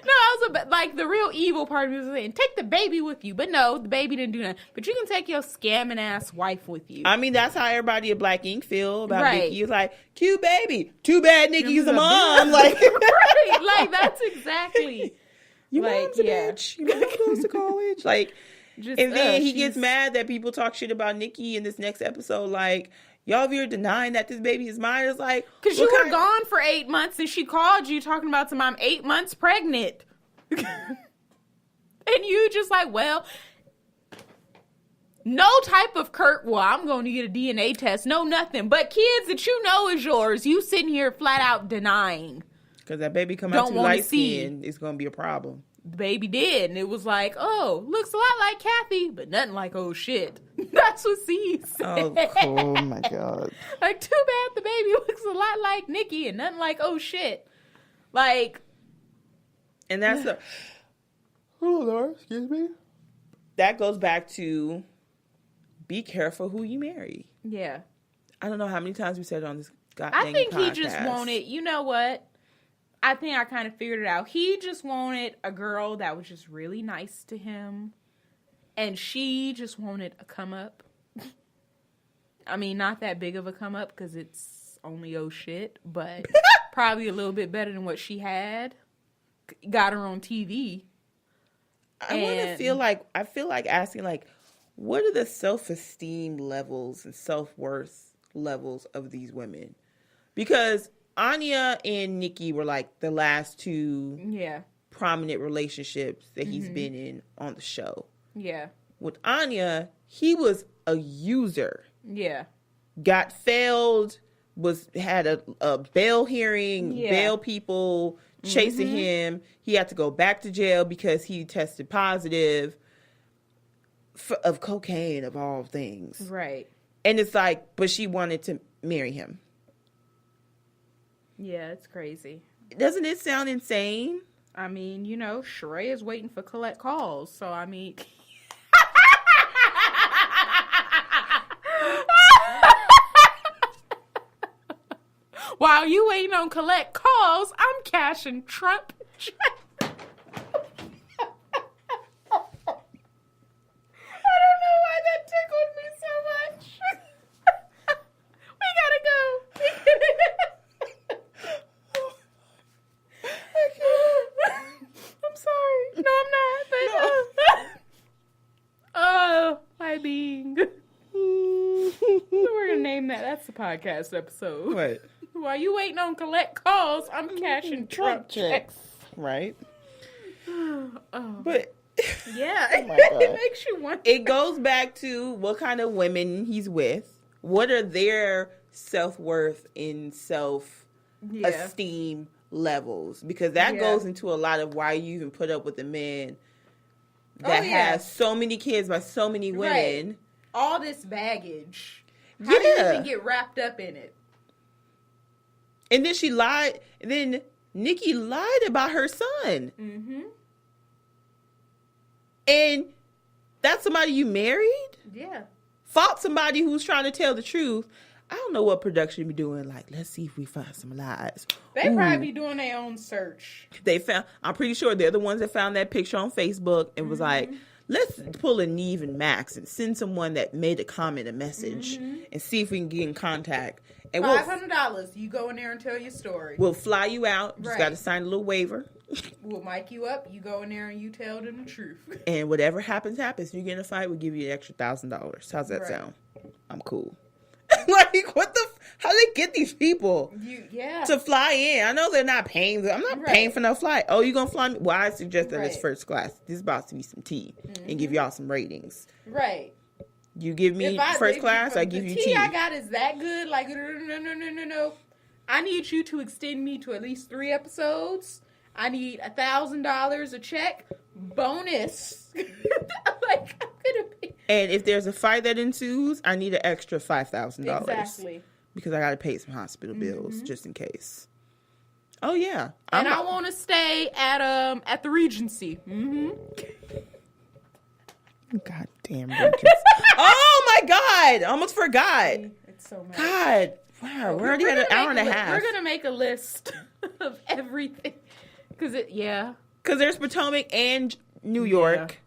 No, I was about, like, the real evil part of me was saying, take the baby with you. But no, the baby didn't do nothing. But you can take your scamming ass wife with you. I mean, that's how everybody at Black Ink feel about Right. Nikki. It's like, cute baby. Too bad Nikki's a mom. Like, right. Like, that's exactly... Your mom's a bitch. Your mom goes to college. Like, Just, and then he gets mad that people talk shit about Nikki in this next episode. Like, y'all over here denying that this baby is mine. It's like, because you were gone for 8 months and she called you talking about some, I'm 8 months pregnant. And you just like, well, no type of I'm going to get a DNA test. No, nothing. But kids that you know is yours, you sitting here flat out denying. Because that baby come out too light skinned, it's going to be a problem. The baby did. And it was like, oh, looks a lot like Kathy, but nothing like, oh, shit. That's what C said. Oh, my God. Like, too bad the baby looks a lot like Nikki and nothing like, oh, shit. Like. And that's the... Oh, Lord, excuse me. That goes back to be careful who you marry. Yeah. I don't know how many times we said it on this goddamn podcast. I think he just wanted, you know what? I think I kind of figured it out. He just wanted a girl that was just really nice to him. And she just wanted a come up. I mean, not that big of a come up because it's only oh shit, but probably a little bit better than what she had. Got her on TV. I feel like asking, like, what are the self-esteem levels and self-worth levels of these women? Because Anya and Nikki were like the last two prominent relationships that he's been in on the show. Yeah. With Anya, he was a user. Yeah. Got failed, had a bail hearing, bail people chasing him. He had to go back to jail because he tested positive of cocaine, of all things. Right. And it's like, but she wanted to marry him. Yeah, it's crazy. Doesn't it sound insane? I mean, you know, Sheree is waiting for collect calls, so I mean... While you waiting on collect calls, I'm cashing Trump checks. I don't know why that tickled me so much. We gotta go. I'm sorry. No, I'm not. But, oh, my being. We're gonna name that. That's the podcast episode. What? While you waiting on collect calls, I'm cashing Trump checks. Right? Oh. But yeah, oh my God. It makes you wonder. It goes back to what kind of women he's with. What are their self-worth and self-esteem levels? Because that goes into a lot of why you even put up with a man that has so many kids by so many women. Right. All this baggage. How do you even get wrapped up in it? And then she lied. And then Nikki lied about her son. Mm-hmm. And that's somebody you married? Yeah. Fought somebody who's trying to tell the truth. I don't know what production be doing. Like, let's see if we find some lies. They probably be doing their own search. I'm pretty sure they're the ones that found that picture on Facebook and was like, let's pull a Neve and Max and send someone that made a comment, a message, and see if we can get in contact. And $500. You go in there and tell your story. We'll fly you out. Just got to sign a little waiver. We'll mic you up. You go in there and you tell them the truth. And whatever happens. If you get in a fight, we'll give you an extra $1,000. How's that sound? I'm cool. Like, what the? How they get these people to fly in? I know they're not paying. I'm not paying for no flight. Oh, you gonna fly me? Well, I suggest that it's first class. This is about to be some tea and give y'all some ratings. Right. You give me first class, I give you tea. The tea I got is that good. Like, no. I need you to extend me to at least 3 episodes. I need $1,000 a check. Bonus. Like, I'm gonna be. And if there's a fight that ensues, I need an extra $5,000. Exactly. Because I got to pay some hospital bills just in case. Oh yeah. And I want to stay at the Regency. God damn Regency. Oh my God! I almost forgot. It's so mad. God. Wow. We're already at an hour and a half. We're gonna make a list of everything. Because there's Potomac and New York.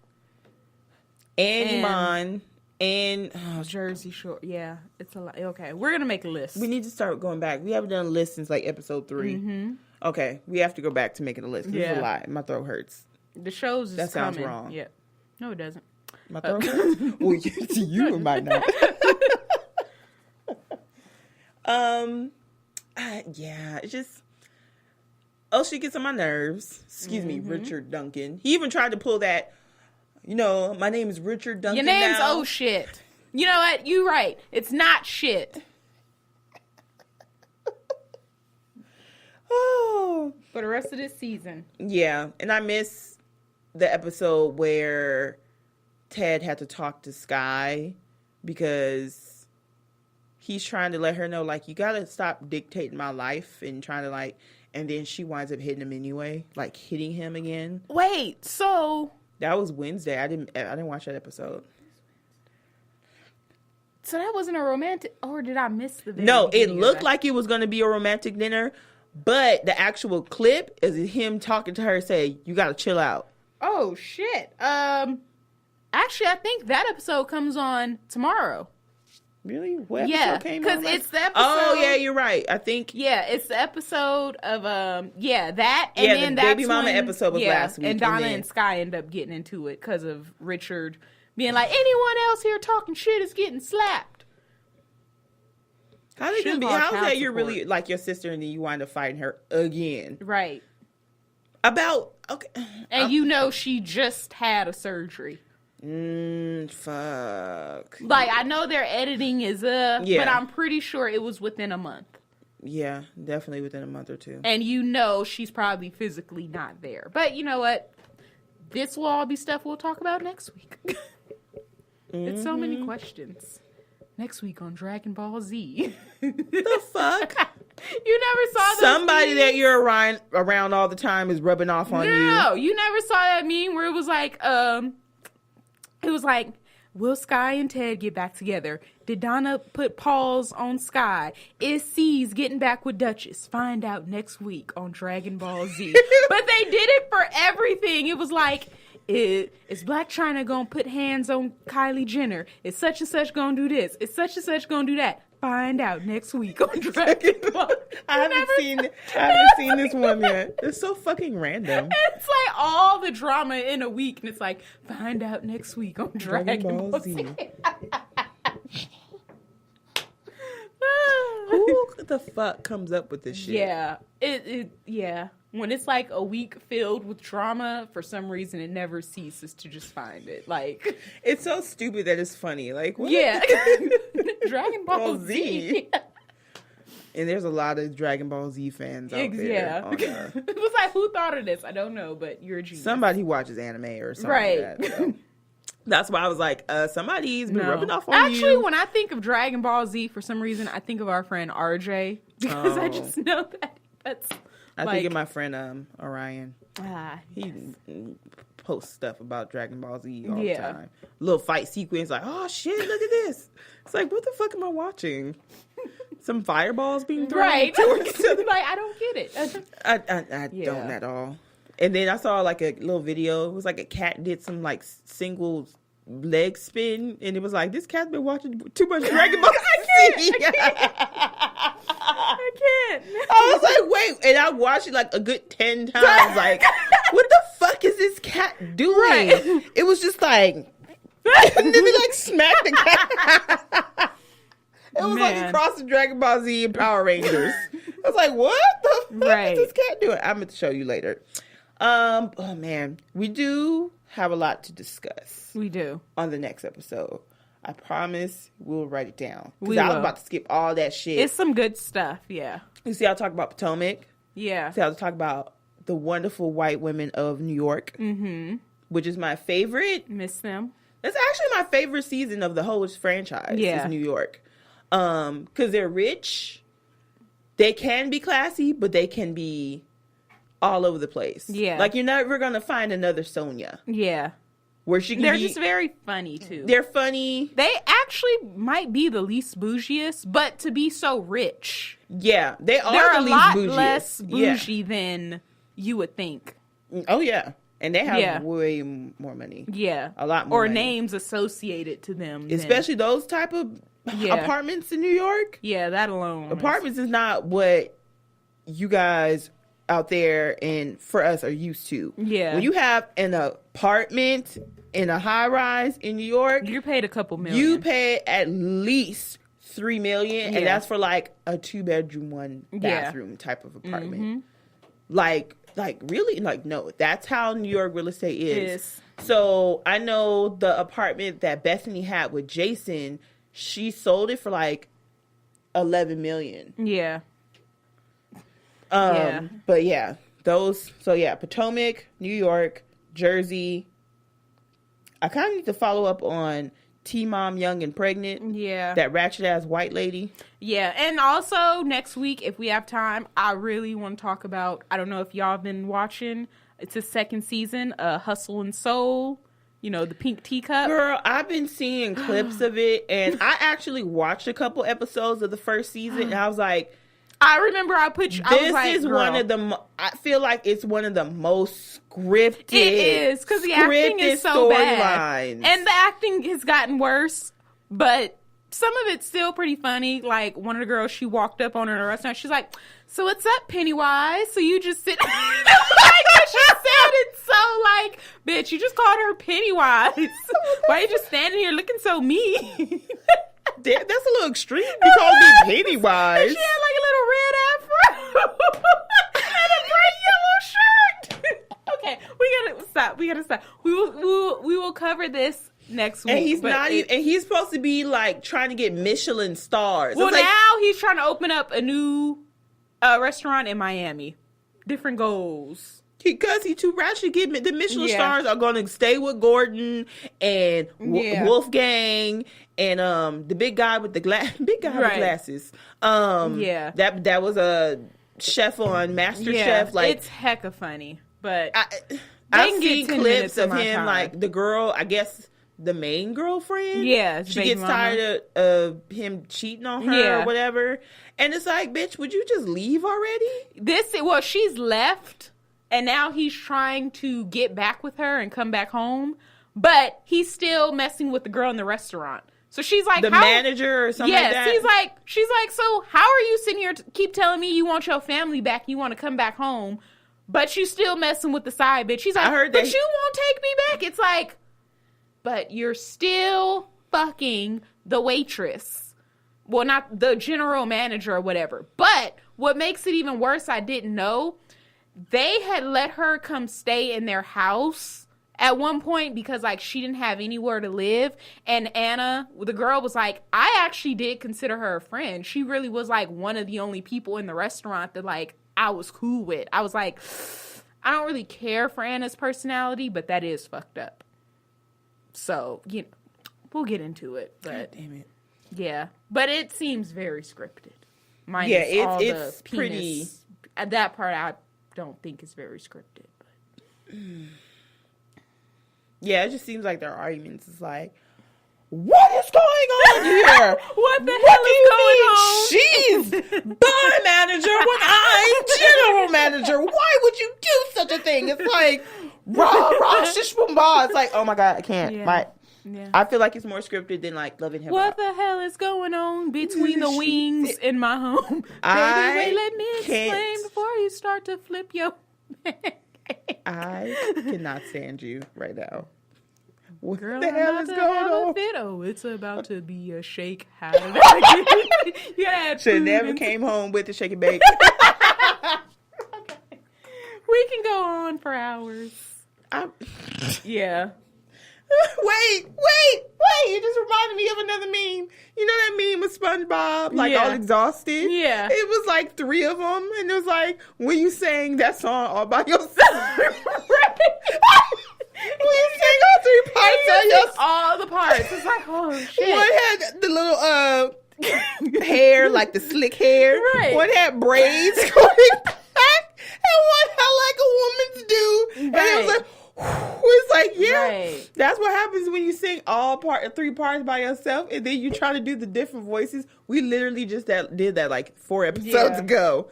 And Iman. And Jersey Shore. Yeah, it's a lot. Okay, we're going to make a list. We need to start going back. We haven't done a list since like episode 3. Okay, we have to go back to making a list. This is a lot. My throat hurts. The shows is That sounds coming. wrong. Yeah. No, it doesn't. My throat hurts? Well, to you it might not. Yeah, it's just... Oh, she gets on my nerves. Excuse me, Richard Duncan. He even tried to pull that... You know, my name is Richard Duncan. Your name's oh shit. You know what? You right. It's not shit. Oh. For the rest of this season. Yeah. And I miss the episode where Ted had to talk to Sky because he's trying to let her know, like, you got to stop dictating my life and trying to, like, and then she winds up hitting him anyway, like hitting him again. Wait, so... That was Wednesday. I didn't watch that episode. So that wasn't a romantic, or did I miss the video? No, it looked like it was going to be a romantic dinner, but the actual clip is him talking to her, say, "You got to chill out." Oh shit. Actually, I think that episode comes on tomorrow. Really? What episode came on? Because it's the episode. Oh yeah, you're right. I think. Yeah, it's the episode of that, and then the baby mama episode was last week, and Donna and Sky end up getting into it because of Richard being like, anyone else here talking shit is getting slapped. How is that you're really like your sister and then you wind up fighting her again? Right. About and you know she just had a surgery. Fuck. Like, I know their editing is up, but I'm pretty sure it was within a month. Yeah, definitely within a month or two. And you know she's probably physically not there. But you know what? This will all be stuff we'll talk about next week. It's so many questions. Next week on Dragon Ball Z. The fuck? You never saw those somebody memes? That you're around all the time is rubbing off on you. No, you never saw that meme where it was like, will Sky and Ted get back together? Did Donna put pause on Sky? Is C's getting back with Duchess? Find out next week on Dragon Ball Z. But they did it for everything. It was like, is Black China gonna put hands on Kylie Jenner? Is such and such gonna do this? Is such and such gonna do that? Find out next week on Dragon Ball. I haven't seen this one yet. It's so fucking random. It's like all the drama in a week, and it's like, find out next week on Dragon Ball Z. Who the fuck comes up with this shit? Yeah, yeah. When it's like a week filled with drama, for some reason it never ceases to just find it. Like, it's so stupid that it's funny. Like, what? Yeah. Dragon Ball Z. And there's a lot of Dragon Ball Z fans out there. Yeah. It was like, who thought of this? I don't know, but you're a genius. Somebody who watches anime or something like that. So. That's why I was like, somebody's been rubbing off on you. Actually, when I think of Dragon Ball Z, for some reason, I think of our friend RJ. Because I just know that that's... I think of my friend Orion. He post stuff about Dragon Ball Z all the time. Little fight sequence, like, oh shit, look at this. It's like, what the fuck am I watching? Some fireballs being thrown towards each other. Like, I don't get it. I don't at all. And then I saw like a little video. It was like a cat did some like single leg spin, and it was like, this cat's been watching too much Dragon Ball Z. I can't. I was like, wait, and I watched it like a good 10 times. Like, what the fuck is this cat doing? Right. It was just like, and then they like smacked the cat. It was like across the Dragon Ball Z and Power Rangers. I was like, what the fuck is this cat doing? I'm going to show you later. Oh man, we do have a lot to discuss. We do. On the next episode. I promise we'll write it down. Because I was about to skip all that shit. It's some good stuff, yeah. You see, I'll talk about Potomac. Yeah. See, I'll talk about the wonderful white women of New York. Which is my favorite. Miss them. That's actually my favorite season of the whole franchise. Yeah. Is New York. Because they're rich. They can be classy, but they can be all over the place. Yeah. Like, you're never going to find another Sonia. Yeah. Where she can They're just very funny, too. They're funny. They actually might be the least bougiest, but to be so rich. Yeah. They're the least bougiest. They're a lot less bougie than you would think. Oh, yeah. And they have way more money. Yeah. A lot more Or money. Names associated to them. Especially those type of apartments in New York. Yeah, that alone. Apartments is not what you guys out there and for us are used to. Yeah. When you have an apartment in a high rise in New York, you paid a couple million. You pay at least $3 million, and that's for like a 2-bedroom, 1 bathroom type of apartment. Like really? Like, no, that's how New York real estate is. So I know the apartment that Bethany had with Jason, she sold it for like $11 million. Yeah. But yeah, those. So yeah, Potomac, New York, Jersey. I kind of need to follow up on T-Mom, Young and Pregnant. Yeah. That ratchet ass white lady. Yeah. And also next week, if we have time, I really want to talk about, I don't know if y'all have been watching, it's a second season, Hustle and Soul. You know, the pink teacup. Girl, I've been seeing clips of it, and I actually watched a couple episodes of the first season, and I was like, I remember I put you. This is one of the. I feel like it's one of the most scripted. It is because the acting is so bad, and the acting has gotten worse. But some of it's still pretty funny. Like one of the girls, she walked up on her in a restaurant. She's like, "So what's up, Pennywise?" So you just sit. She said it so like, bitch. You just called her Pennywise. Why are you just standing here looking so mean? That's a little extreme. You called me Pennywise. She had like a little red afro and a bright yellow shirt. Okay, we gotta stop. We will cover this next week. And he's not even. And he's supposed to be like trying to get Michelin stars. Well, now he's trying to open up a new restaurant in Miami. Different goals. Because he's too ratchet to get the Michelin stars are going to stay with Gordon and Wolfgang and the big guy with the with glasses. That was a chef on MasterChef. Like, it's hecka funny, but I've seen clips of him like the girl. I guess the main girlfriend. Yeah, she gets tired of him cheating on her or whatever, and it's like, bitch, would you just leave already? She's left. And now he's trying to get back with her and come back home. But he's still messing with the girl in the restaurant. So she's like... The manager or something like that? Yes, she's like, so how are you sitting here keep telling me you want your family back, you want to come back home, but you still messing with the side bitch? She's like, but you won't take me back. It's like, but you're still fucking the waitress. Well, not the general manager or whatever. But what makes it even worse, I didn't know... They had let her come stay in their house at one point because, like, she didn't have anywhere to live. And Anna, the girl, was like, I actually did consider her a friend. She really was, like, one of the only people in the restaurant that, like, I was cool with. I was like, I don't really care for Anna's personality, but that is fucked up. So, you know, we'll get into it. But, God damn it. Yeah. But it seems very scripted. It's pretty... At that part, I don't think it's very scripted, but Yeah, it just seems like their arguments is like, what is going on here? What the hell is going on? She's bar manager when I'm general manager. Why would you do such a thing? It's like, rah, shish, boom, bah. It's like, oh my God, I can't. Yeah. I feel like it's more scripted than like Love and Hip Hop. What the hell is going on between the wings in my home? Baby, wait, let me explain before you start to flip your I cannot stand you right now. What Girl, the hell is going on? Oh, it's about to be a shake. How did I get Yeah, should never came home with the shake and bake. Okay. We can go on for hours. Yeah. Wait! You just reminded me of another meme. You know that meme with SpongeBob, like all exhausted? Yeah. It was like 3 of them, and it was like, when you sang that song all by yourself. Right. When you sang all 3 parts by yourself. All the parts. It's like, oh shit. One had the little hair, like the slick hair. Right. One had braids going back, and one had like a woman's do. And it was like, it's like, right. That's what happens when you sing 3 parts by yourself, and then you try to do the different voices. We literally just did that like 4 episodes ago.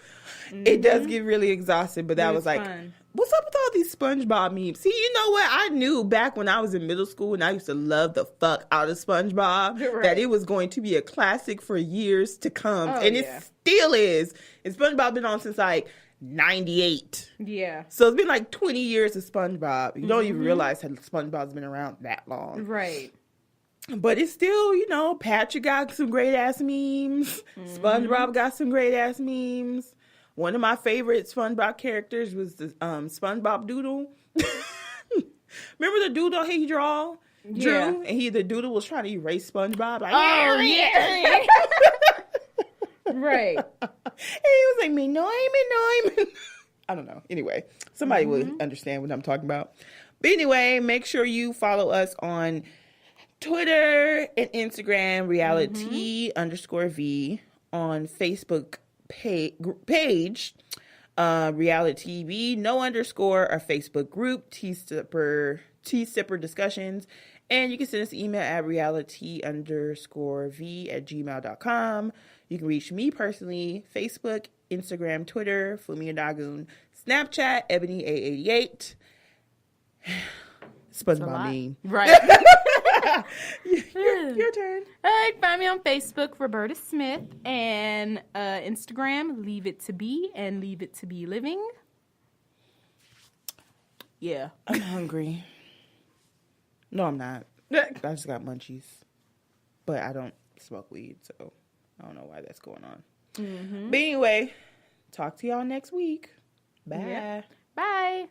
Mm-hmm. It does get really exhausted, but that was like, fun. What's up with all these SpongeBob memes? See, you know what? I knew back when I was in middle school, and I used to love the fuck out of SpongeBob, that it was going to be a classic for years to come, and it still is. And SpongeBob been on since like 98. Yeah. So it's been like 20 years of SpongeBob. You don't even realize that SpongeBob's been around that long. Right. But it's still, you know, Patrick got some great ass memes. SpongeBob got some great ass memes. One of my favorite SpongeBob characters was the SpongeBob Doodle. Remember the doodle he drew? And the doodle was trying to erase SpongeBob. Like, oh, yeah. Right. And he was like, me no. I don't know. Anyway, somebody will understand what I'm talking about. But anyway, make sure you follow us on Twitter and Instagram, RealiTEA_V, on Facebook page, RealiTEA-V, no underscore, our Facebook group, Tea Sipper Discussions. And you can send us an email at reality_v@gmail.com. You can reach me personally, Facebook, Instagram, Twitter, Fumia Dagoon, Snapchat, Ebony888. SpongeBob meme. Right. Your turn. Find me on Facebook, Roberta Smith, and Instagram, Leave It To Be and Leave It To Be Living. Yeah. I'm hungry. No, I'm not. I just got munchies. But I don't smoke weed, so I don't know why that's going on. But anyway, talk to y'all next week. Bye. Yeah. Bye.